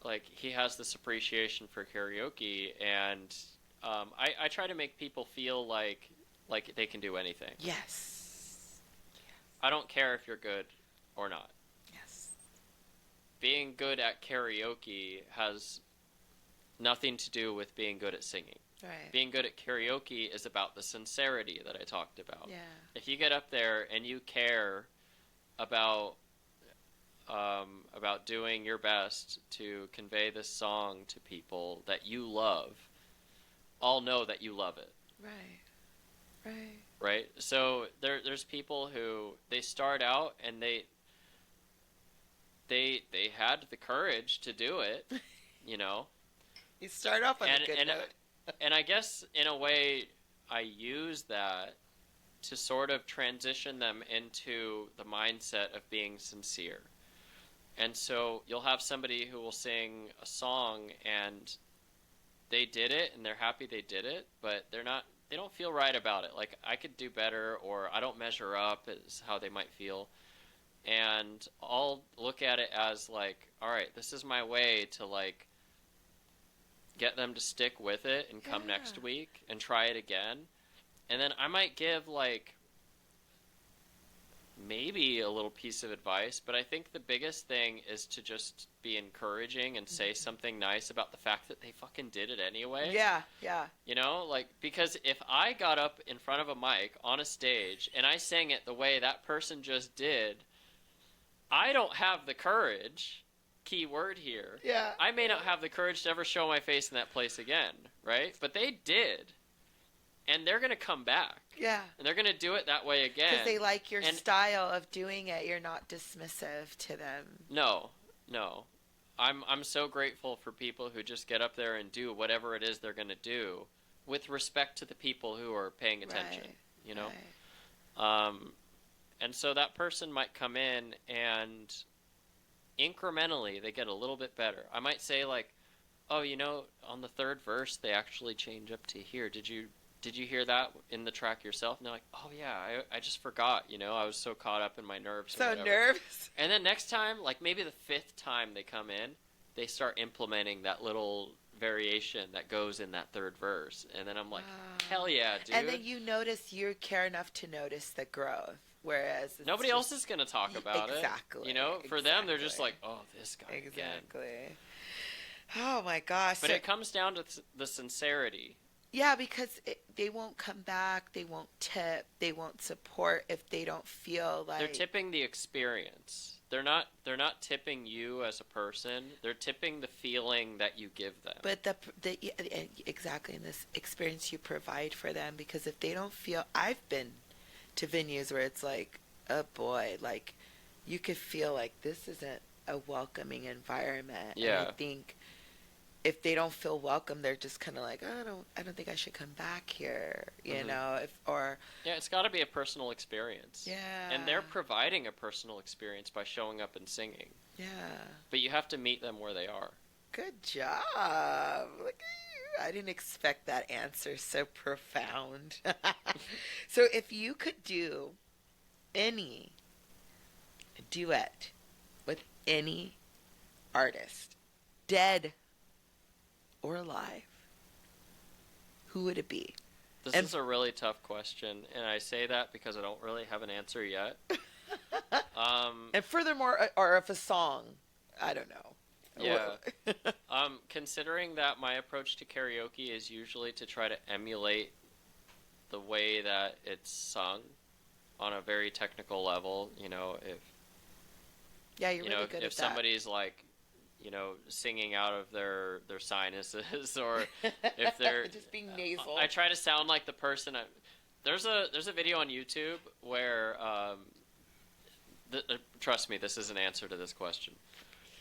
like, he has this appreciation for karaoke, and I try to make people feel like they can do anything. Yes. I don't care if you're good or not. Yes. Being good at karaoke has nothing to do with being good at singing. Right. Being good at karaoke is about the sincerity that I talked about. Yeah. If you get up there and you care about doing your best to convey this song to people that you love, I'll know that you love it. Right. Right. Right? So there's people who, they start out and they had the courage to do it, you know. You start off on a good note. And I guess in a way I use that to sort of transition them into the mindset of being sincere. And so you'll have somebody who will sing a song and they did it and they're happy they did it, but they don't feel right about it. Like, I could do better, or I don't measure up, is how they might feel. And I'll look at it as like, all right, this is my way to, like, get them to stick with it and come next week and try it again. And then I might give, like, maybe a little piece of advice, but I think the biggest thing is to just be encouraging and say something nice about the fact that they fucking did it anyway. Yeah, yeah. You know, like, because if I got up in front of a mic on a stage and I sang it the way that person just did, I don't have the courage, key word here. Yeah. I may not have the courage to ever show my face in that place again, right? But they did. And they're going to come back. Yeah. And they're going to do it that way again. Because they like your And style of doing it. You're not dismissive to them. no, no. I'm so grateful for people who just get up there and do whatever it is they're going to do with respect to the people who are paying attention, Right. you know? Right. And so that person might come in and incrementally they get a little bit better. I might say like, "Oh, you know, on the third verse they actually change up to here. Did you hear that in the track yourself?" And they're like, "Oh yeah, I just forgot, you know, I was so caught up in my nerves." Or So whatever." nervous. And then next time, like maybe the fifth time they come in, they start implementing that little variation that goes in that third verse. And then I'm like, Wow. hell yeah, dude. And then you care enough to notice the growth. Whereas Nobody else is going to talk about exactly, it. You know, for them, they're just exactly. like, "Oh, this guy again." Exactly. Oh my gosh. But So- it comes down to the sincerity. yeah, because they won't come back, they won't tip, they won't support if they don't feel like They're tipping the experience. They're not tipping you as a person. They're tipping the feeling that you give them. but exactly in this experience you provide for them, because if they don't feel, I've been to venues where it's like, oh boy, like you could feel like this isn't a welcoming environment. Yeah. And I think if they don't feel welcome, they're just kind of like, oh, I don't think I should come back here, you Mhm. know, Yeah, it's got to be a personal experience. yeah. And they're providing a personal experience by showing up and singing. yeah. But you have to meet them where they are. Good job. Look at you. I didn't expect that answer so profound. So if you could do any duet with any artist, dead or alive, who would it be? This And- is a really tough question, and I say that because I don't really have an answer yet. And furthermore, or if a song, I don't know. Yeah. Considering that my approach to karaoke is usually to try to emulate the way that it's sung on a very technical level, you know, if Yeah, you're you really know, good if at that. somebody's like, you know, singing out of their sinuses, or if they're just being nasal. I try to sound like the person. There's a video on YouTube where trust me, this is an answer to this question.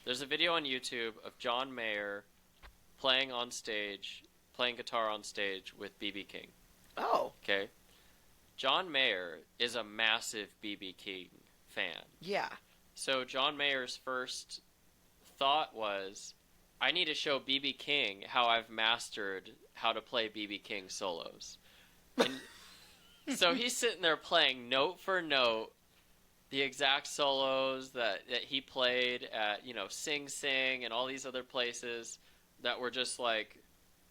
There's a video on YouTube of John Mayer playing guitar on stage with B.B. King. Oh, Okay, John Mayer is a massive B.B. King fan. yeah. So John Mayer's first thought was, I need to show B.B. King how I've mastered how to play B.B. King solos. And so he's sitting there playing note for note the exact solos that he played at, you know, Sing Sing and all these other places that were just like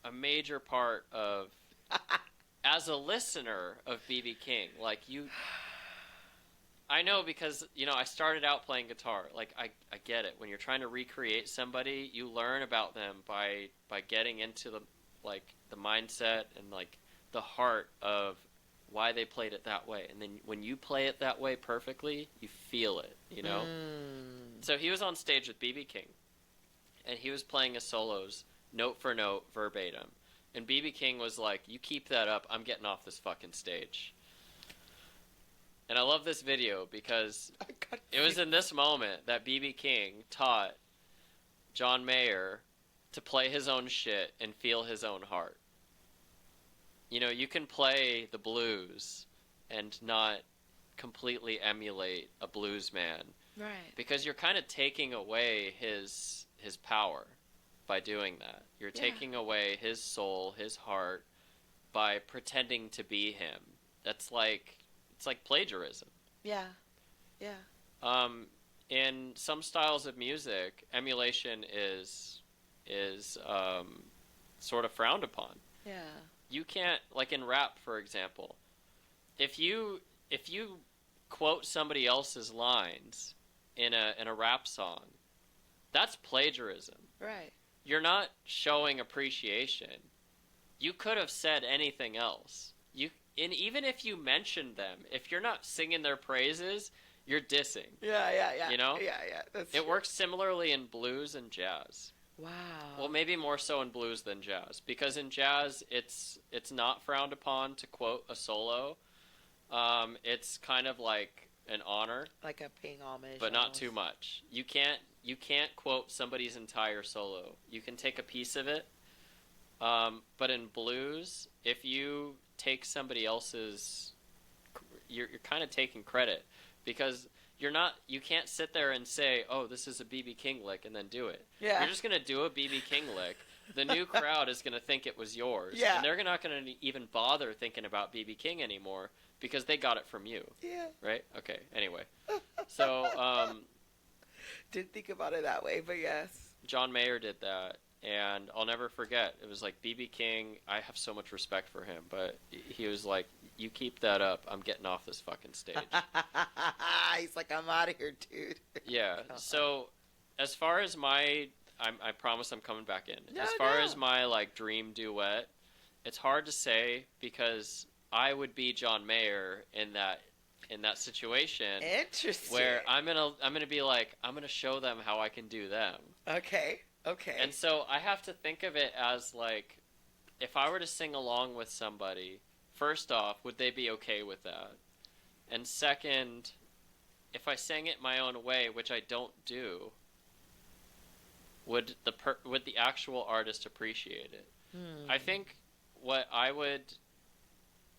a major part of, as a listener of B.B. King, like you... I know because, you know, I started out playing guitar. Like, I get it. When you're trying to recreate somebody, you learn about them by getting into the mindset and, like, the heart of why they played it that way. And then when you play it that way perfectly, you feel it, you know? So he was on stage with B.B. King, and he was playing his solos note for note, verbatim. And B.B. King was like, "You keep that up, I'm getting off this fucking stage." And I love this video because it was in this moment that B.B. King taught John Mayer to play his own shit and feel his own heart. You know, you can play the blues and not completely emulate a blues man Right. because you're kind of taking away his power by doing that. You're Yeah. taking away his soul, his heart by pretending to be him. It's like plagiarism. Yeah. Yeah. In some styles of music, emulation is sort of frowned upon. Yeah. You can't, like in rap, for example, if you quote somebody else's lines in a rap song, that's plagiarism. Right. You're not showing appreciation. You could have said anything else. And even if you mentioned them, if you're not singing their praises, you're dissing. Yeah. You know? Yeah. That's It true. works similarly in blues and jazz. Wow. Well, maybe more so in blues than jazz, because in jazz it's not frowned upon to quote a solo, It's kind of like an honor, Like a paying homage, but not almost. too much. You can't quote somebody's entire solo. You can take a piece of it, but in blues, if you take somebody else's, you're kind of taking credit because you can't sit there and say, "Oh, this is a BB King lick," and then do it. Yeah. You're just gonna do a BB King lick. The new crowd is gonna think it was yours, Yeah. and they're not gonna even bother thinking about BB King anymore because they got it from you. Yeah. Right? Okay. Anyway, so Didn't think about it that way, but yes. John Mayer did that, and I'll never forget. It was like BB King. I have so much respect for him, but he was like, "You keep that up, I'm getting off this fucking stage." He's like, I'm out of here, dude. Yeah. So, as far as I promise I'm coming back in. No, as far no. as my like dream duet, it's hard to say because I would be John Mayer in that situation. Interesting. Where I'm gonna be like, I'm gonna show them how I can do them. Okay. And so I have to think of it as like, if I were to sing along with somebody, first off, would they be okay with that? And second, if I sang it my own way, which I don't do, would the actual artist appreciate it? I think what I would,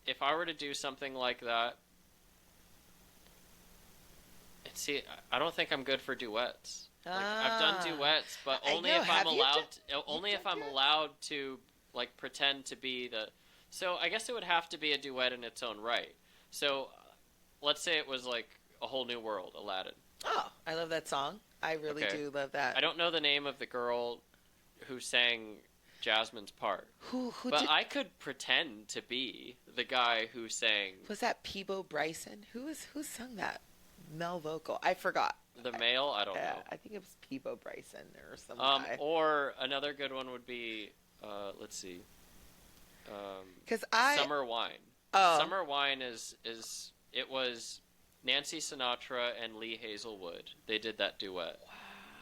if I were to do something like that, see, I don't think I'm good for duets. Like, I've done duets, but only if I'm allowed to like pretend to be the. So I guess it would have to be a duet in its own right. So let's say it was like A Whole New World, Aladdin. Oh, I love that song. I really do love that. I don't know the name of the girl who sang Jasmine's part. I could pretend to be the guy who sang. Was that Peebo Bryson? Who sung that? Male vocal. I forgot. The male? I don't know. I think it was Peebo Bryson or some guy. Or another good one would be, let's see. Summer Wine. Oh. Summer Wine it was Nancy Sinatra and Lee Hazelwood. They did that duet. Wow.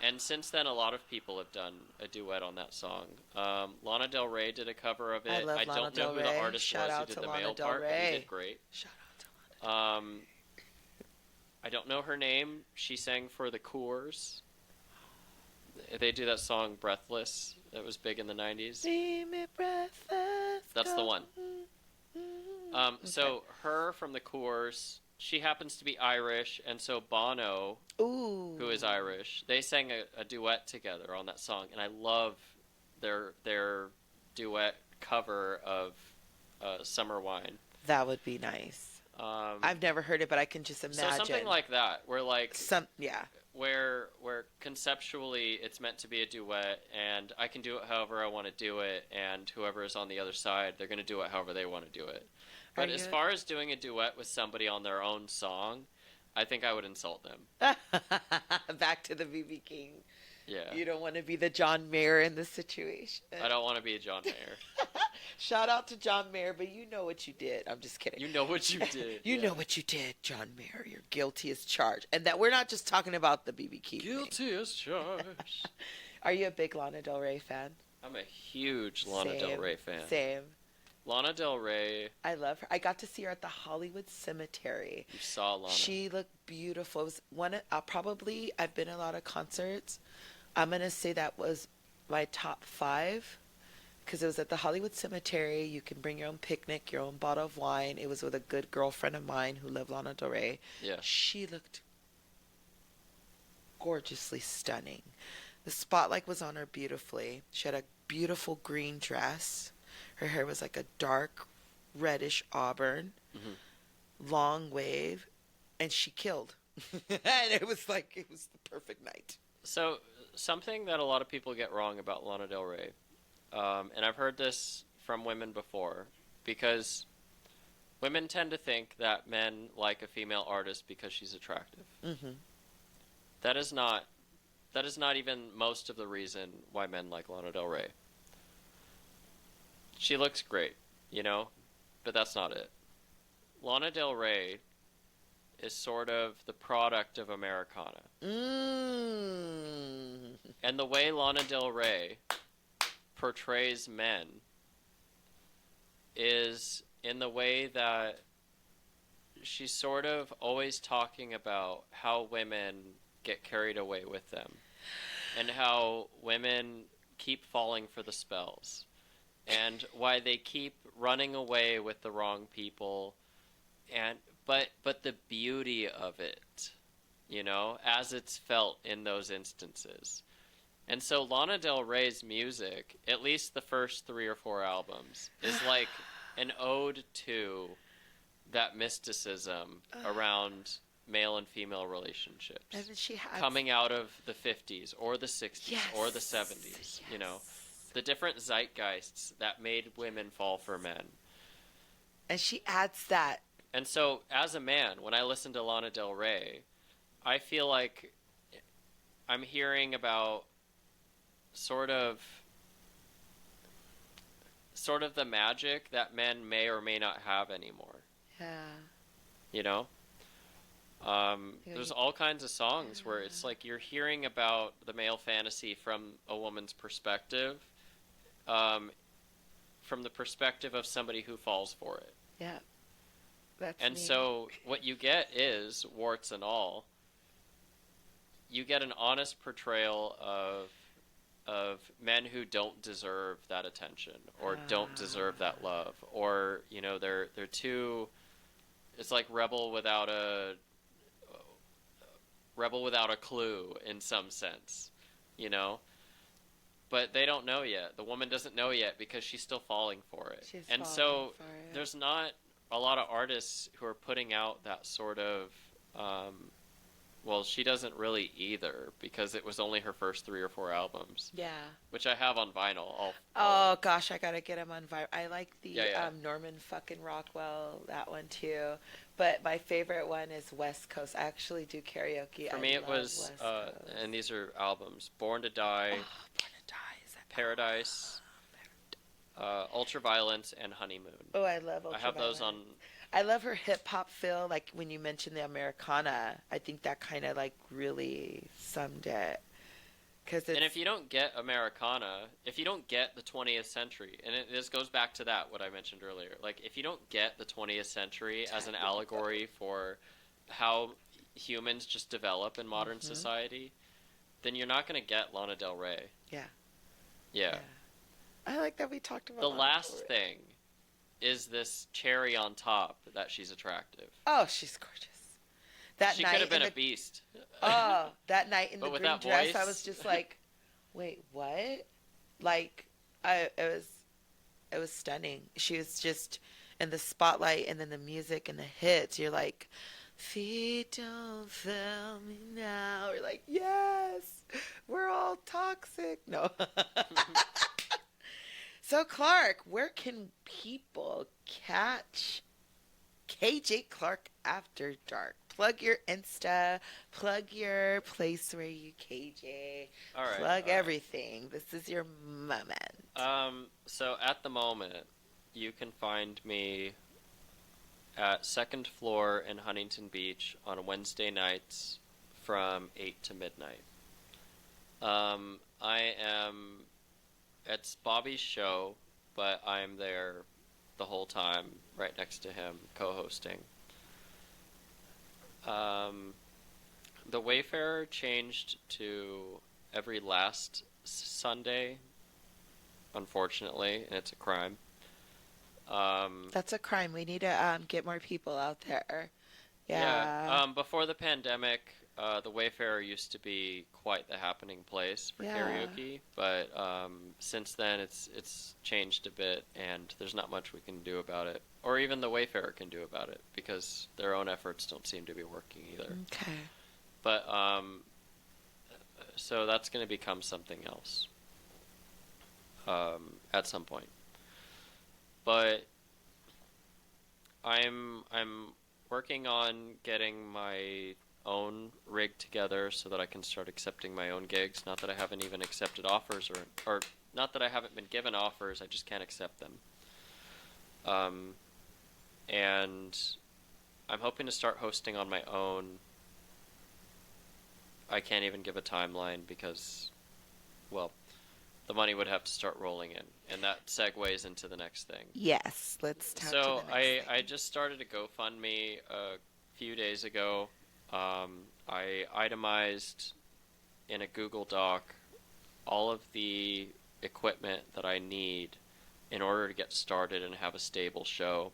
And since then, a lot of people have done a duet on that song. Lana Del Rey did a cover of it. I love Lana Del Rey. Who the artist Shout was out who to did the Lana male Del part, but Rey. he did great. Shout out to Lana Del Rey. I don't know her name. She sang for the Coors. They do that song Breathless that was big in the 90s. Leave me breathless. That's the one. Okay. So her from the Coors, she happens to be Irish, and so Bono, who is Irish, they sang a duet together on that song, and I love their duet cover of Summer Wine. That would be nice. I've never heard it, but I can just imagine. So something like that, where like yeah, where conceptually it's meant to be a duet, and I can do it however I want to do it, and whoever is on the other side, they're going to do it however they want to do it. But as far as doing a duet with somebody on their own song, I think I would insult them. Back to the BB King. Yeah. You don't want to be the John Mayer in this situation. I don't want to be a John Mayer. Shout out to John Mayer, but you know what you did. I'm just kidding. You know what you did. You know what you did, John Mayer. You're guilty as charged. And that we're not just talking about the BB King. Guilty as charged. Are you a big Lana Del Rey fan? I'm a huge Lana Del Rey fan. Same. Lana Del Rey. I love her. I got to see her at the Hollywood Cemetery. You saw Lana. She looked beautiful. It was I've been to a lot of concerts. I'm going to say that was my top 5 because it was at the Hollywood Cemetery. You can bring your own picnic, your own bottle of wine. It was with a good girlfriend of mine who loved Lana Del Rey. Yeah. She looked gorgeously stunning. The spotlight was on her beautifully. She had a beautiful green dress. Her hair was like a dark reddish auburn, long wave, and she killed. And it was the perfect night. So something that a lot of people get wrong about Lana Del Rey, and I've heard this from women before, because women tend to think that men like a female artist because she's attractive. Mm-hmm. That is not even most of the reason why men like Lana Del Rey. She looks great, but that's not it. Lana Del Rey is sort of the product of Americana. Mm. And the way Lana Del Rey portrays men is in the way that she's sort of always talking about how women get carried away with them and how women keep falling for the spells and why they keep running away with the wrong people and but the beauty of it, as it's felt in those instances. And so Lana Del Rey's music, at least the first 3 or 4 albums, is like an ode to that mysticism around male and female relationships. And she has coming out of the 50s or the 60s or the 70s, the different zeitgeists that made women fall for men. And she adds that. And so as a man, when I listen to Lana Del Rey, I feel like I'm hearing about sort of the magic that men may or may not have anymore. Yeah. There's all kinds of songs where it's like you're hearing about the male fantasy from a woman's perspective, from the perspective of somebody who falls for it. Yeah. That's And me. so what you get is, warts and all, you get an honest portrayal of men who don't deserve that attention or don't deserve that love, or they're too. It's like rebel without a clue in some sense, But they don't know yet. The woman doesn't know yet because she's still falling for it. There's not a lot of artists who are putting out that sort of. Well, she doesn't really either because it was only her first 3 or 4 albums. Yeah. Which I have on vinyl. Oh gosh, I gotta get them on vinyl. I like the Yeah. Norman fucking Rockwell, that one too. But my favorite one is West Coast. I actually do karaoke. For me, it was, and these are albums: Born to Die, Born to Die, is that Paradise, Ultraviolence, and Honeymoon. Oh, I love Ultraviolence. I have those on. I love her hip hop feel. Like when you mentioned the Americana, I think that kind of like really summed it. And if you don't get Americana, if you don't get the 20th century, and this goes back to what I mentioned earlier, like if you don't get the 20th century as an allegory for how humans just develop in modern society, then you're not going to get Lana Del Rey. Yeah. I like that we talked about the last thing is this cherry on top that she's attractive. Oh, she's gorgeous. She could have been a beast. Oh, that night in the with green that dress, voice? I was just like, wait, what? Like, it was stunning. She was just in the spotlight, and then the music and the hits. You're like, feet don't fail me now. We're like, yes, we're all toxic. No. So, Clark, where can people catch KJ Clark After Dark? Plug your Insta, plug your place where you KJ, All right, plug everything. This is your moment. So at the moment, you can find me at Second Floor in Huntington Beach on Wednesday nights from 8 to midnight. It's Bobby's show, but I'm there the whole time, right next to him, co-hosting. The Wayfarer changed to every last Sunday, unfortunately, and it's a crime. That's a crime. We need to get more people out there. Yeah. Before the pandemic, the Wayfarer used to be quite the happening place for karaoke, but since then it's changed a bit, and there's not much we can do about it, or even the Wayfarer can do about it, because their own efforts don't seem to be working either. Okay. But so that's going to become something else at some point. But I'm working on getting my own rig together so that I can start accepting my own gigs. Not that I haven't even accepted offers, or not that I haven't been given offers, I just can't accept them. And I'm hoping to start hosting on my own. I can't even give a timeline because, well, the money would have to start rolling in, and that segues into the next thing. Yes, let's talk to So the next I thing. just started a GoFundMe a few days ago. I itemized in a Google Doc all of the equipment that I need in order to get started and have a stable show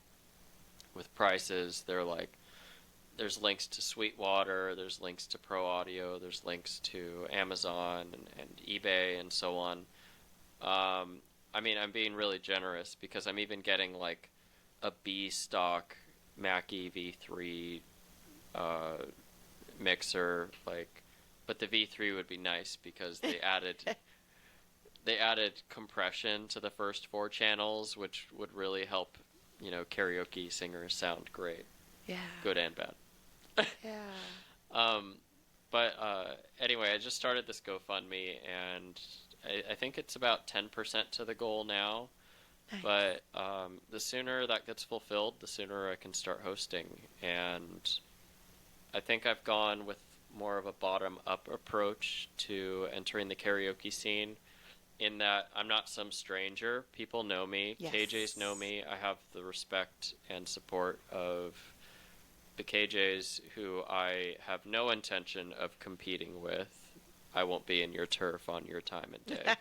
with prices. There's links to Sweetwater, there's links to Pro Audio, there's links to Amazon and eBay and so on. I mean, I'm being really generous because I'm even getting like a B stock Mackie V3 uh, mixer, like, but the V3 would be nice because they added compression to the first four channels, which would really help, karaoke singers sound great, Yeah. good and bad. Yeah. Um, but anyway, I just started this GoFundMe, and I think it's about 10% to the goal now. Nice. But the sooner that gets fulfilled, the sooner I can start hosting. And I think I've gone with more of a bottom-up approach to entering the karaoke scene, in that I'm not some stranger. People know me. Yes. KJs know me. I have the respect and support of the KJs who I have no intention of competing with. I won't be in your turf on your time and day.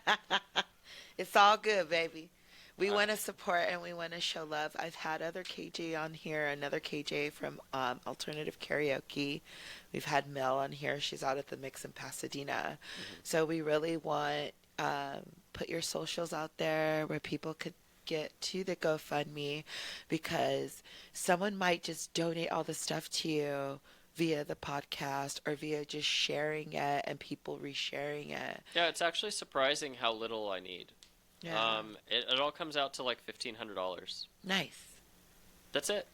It's all good, baby. We Uh, want to support and we want to show love. I've had other KJ on here, another KJ from Alternative Karaoke. We've had Mel on here. She's out at the Mix in Pasadena. mhm. So we really want put your socials out there where people could get to the GoFundMe, because someone might just donate all the stuff to you via the podcast or via just sharing it and people resharing it. Yeah, it's actually surprising how little I need. Yeah. It all comes out to like $1,500. Nice. That's it.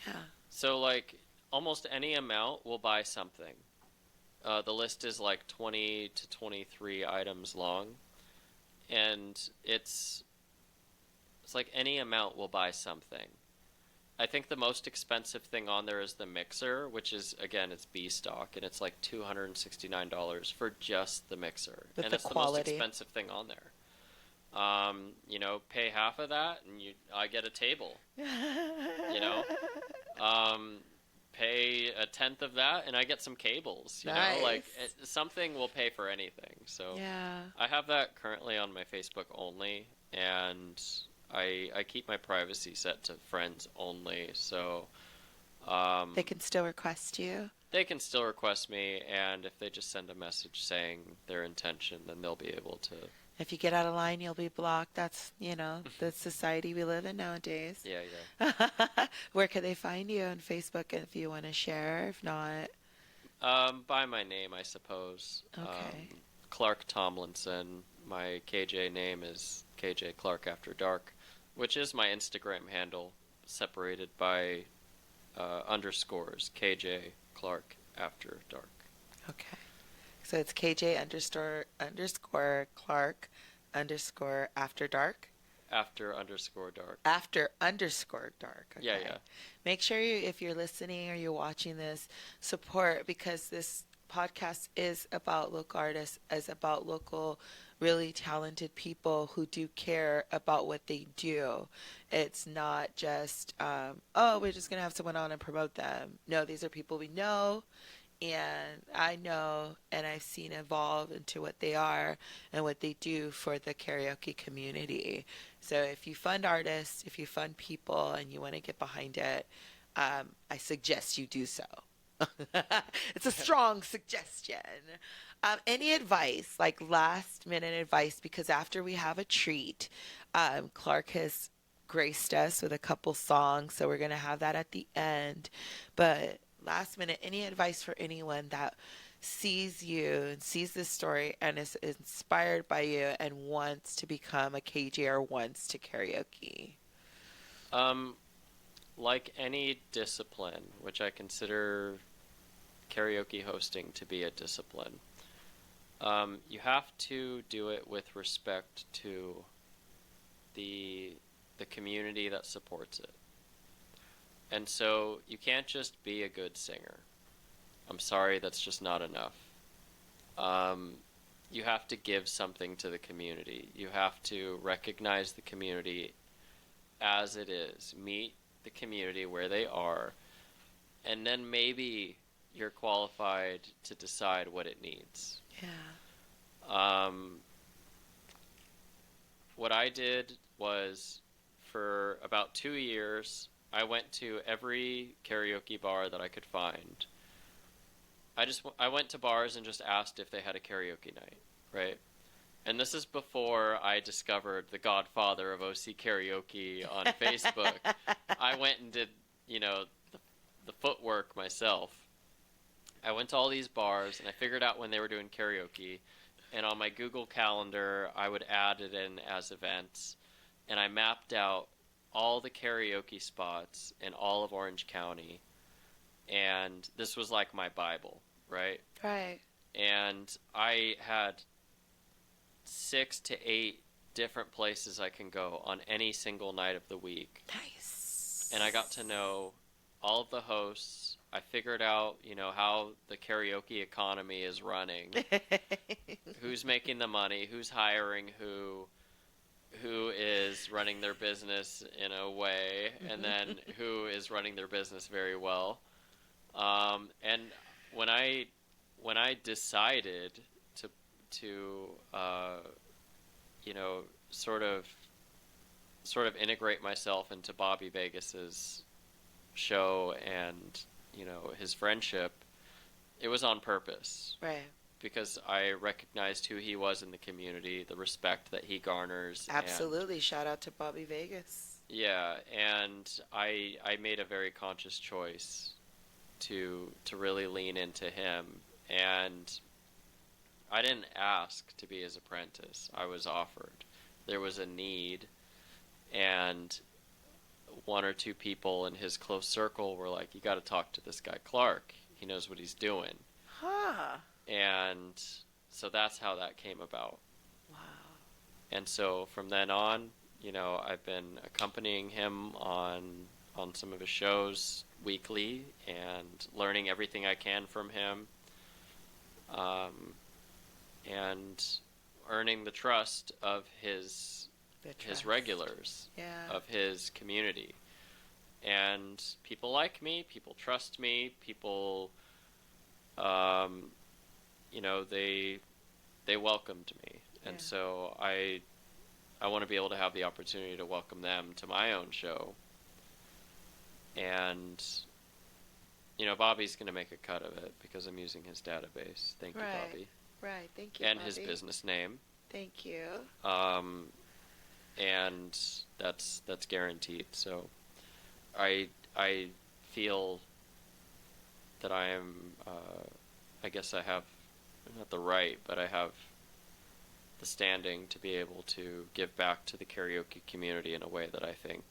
Yeah. So like almost any amount will buy something. The list is like 20 to 23 items long, and it's like any amount will buy something. I think the most expensive thing on there is the mixer, which is, again, it's B stock, and it's like $269 for just the mixer, With and the it's the most quality. expensive thing on there. Pay half of that, and I get a table. You know, um, Pay a tenth of that, and I get some cables. Nice. Something will pay for anything. So Yeah. I have that currently on my Facebook only, and I keep my privacy set to friends only. So They can still request you. they can still request me, and if they just send a message saying their intention, then they'll be able to. If you get out of line, you'll be blocked. That's, the society we live in nowadays. Yeah, yeah. Where could they find you on Facebook if you want to share? If not, By my name, I suppose. okay. Clark Tomlinson. My KJ name is KJ Clark After Dark, which is my Instagram handle, separated by underscores. KJ Clark After Dark. Okay. So it's KJ_Clark _after dark. After_dark. After_dark. Okay. Yeah, yeah. Make sure if you're listening or you're watching this, support, because this podcast is about local artists, is about local, really talented people who do care about what they do. It's not just, we're just going to have someone on and promote them. No, these are people we know, and I know and I've seen evolve into what they are and what they do for the karaoke community. So if you fund artists, if you fund people and you want to get behind it, I suggest you do so. It's a strong suggestion. Any advice, like last minute advice, because after we have a treat, Clark has graced us with a couple songs, so we're going to have that at the end. But last minute, any advice for anyone that sees you and sees this story and is inspired by you and wants to become a KJ or wants to karaoke? Um, like any discipline, which I consider karaoke hosting to be a discipline, you have to do it with respect to the community that supports it. And so you can't just be a good singer. I'm sorry, that's just not enough. you have to give something to the community. You have to recognize the community as it is, meet the community where they are, and then maybe you're qualified to decide what it needs. Yeah. What I did was, for about 2 years, I went to every karaoke bar that I could find. I went to bars and just asked if they had a karaoke night, right? And this is before I discovered the godfather of OC Karaoke on Facebook. I went and did, the footwork myself. I went to all these bars and I figured out when they were doing karaoke. And on my Google Calendar, I would add it in as events. And I mapped out all the karaoke spots in all of Orange County. And this was like my Bible, right? Right. And I had 6 to 8 different places I can go on any single night of the week. Nice. And I got to know all of the hosts. I figured out, how the karaoke economy is running. Who's making the money, who's hiring who is running their business in a way, and then who is running their business very well. And when I decided to sort of integrate myself into Bobby Vegas's show and his friendship, it was on purpose. Right. Because I recognized who he was in the community, the respect that he garners. Absolutely. Shout out to Bobby Vegas. Yeah, and I made a very conscious choice to really lean into him. And I didn't ask to be his apprentice. I was offered. There was a need, and 1 or 2 people in his close circle were like, you got to talk to this guy Clark. He knows what he's doing. Huh. And so that's how that came about. Wow. And so from then on, I've been accompanying him on some of his shows weekly and learning everything I can from him, and earning the trust of his regulars, yeah, of his community. And people like me, people trust me, people, they welcomed me. And so I want to be able to have the opportunity to welcome them to my own show. And, Bobby's going to make a cut of it because I'm using his database. Thank you, Bobby. Right, thank you, and Bobby. His business name. Thank you. And that's guaranteed. So I feel that I am, I guess I have, not the right, but I have the standing to be able to give back to the karaoke community in a way that I think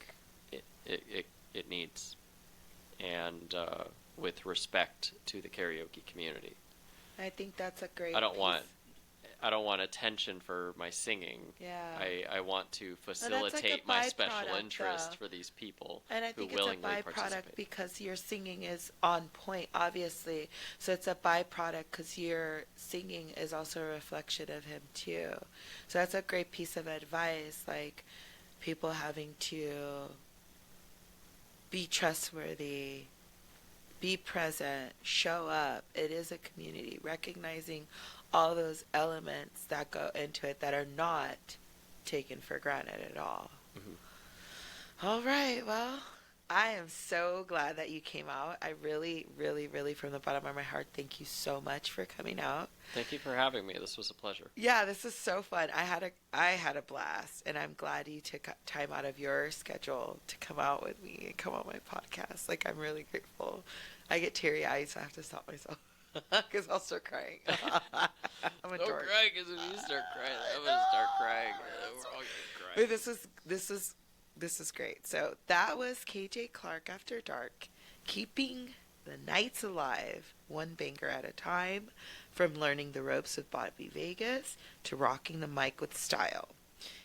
it needs, and with respect to the karaoke community. I think that's a great I don't piece. want attention for my singing. Yeah. I want to facilitate my special interest for these people and I who think willingly it's a byproduct participate. because your singing is on point, obviously. So it's a byproduct because your singing is also a reflection of him too. So that's a great piece of advice, like people having to be trustworthy, be present, show up. It is a community, recognizing all those elements that go into it that are not taken for granted at all. Mm-hmm. All right, well, I am so glad that you came out. I really, really, really, from the bottom of my heart, thank you so much for coming out. Thank you for having me. This was a pleasure. Yeah, this is so fun. I had a blast, and I'm glad you took time out of your schedule to come out with me and come on my podcast. Like, I'm really grateful. I get teary-eyed, so I have to stop myself. Because I'll start crying. I'm a dork. Don't cry, because if you start crying, I'm going to start crying. We're all going to cry. But this is great. So that was KJ Clark After Dark, keeping the nights alive, one banger at a time, from learning the ropes with Bobby Vegas to rocking the mic with style.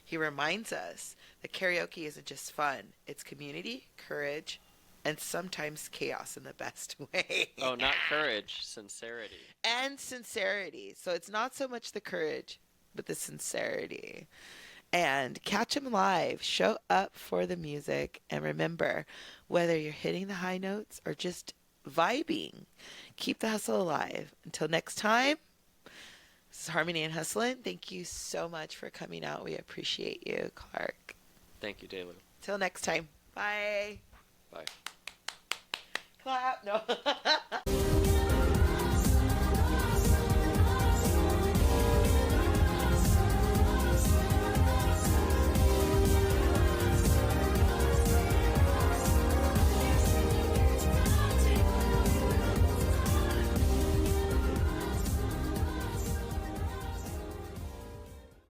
He reminds us that karaoke isn't just fun. It's community, courage, and sometimes chaos in the best way. Oh, not courage, sincerity. And sincerity. So it's not so much the courage, but the sincerity. And catch them live. Show up for the music. And remember, whether you're hitting the high notes or just vibing, keep the hustle alive. Until next time, this is Harmony and Hustlin. Thank you so much for coming out. We appreciate you, Clark. Thank you, Delu. Till next time. Bye. Bye. Clap. No.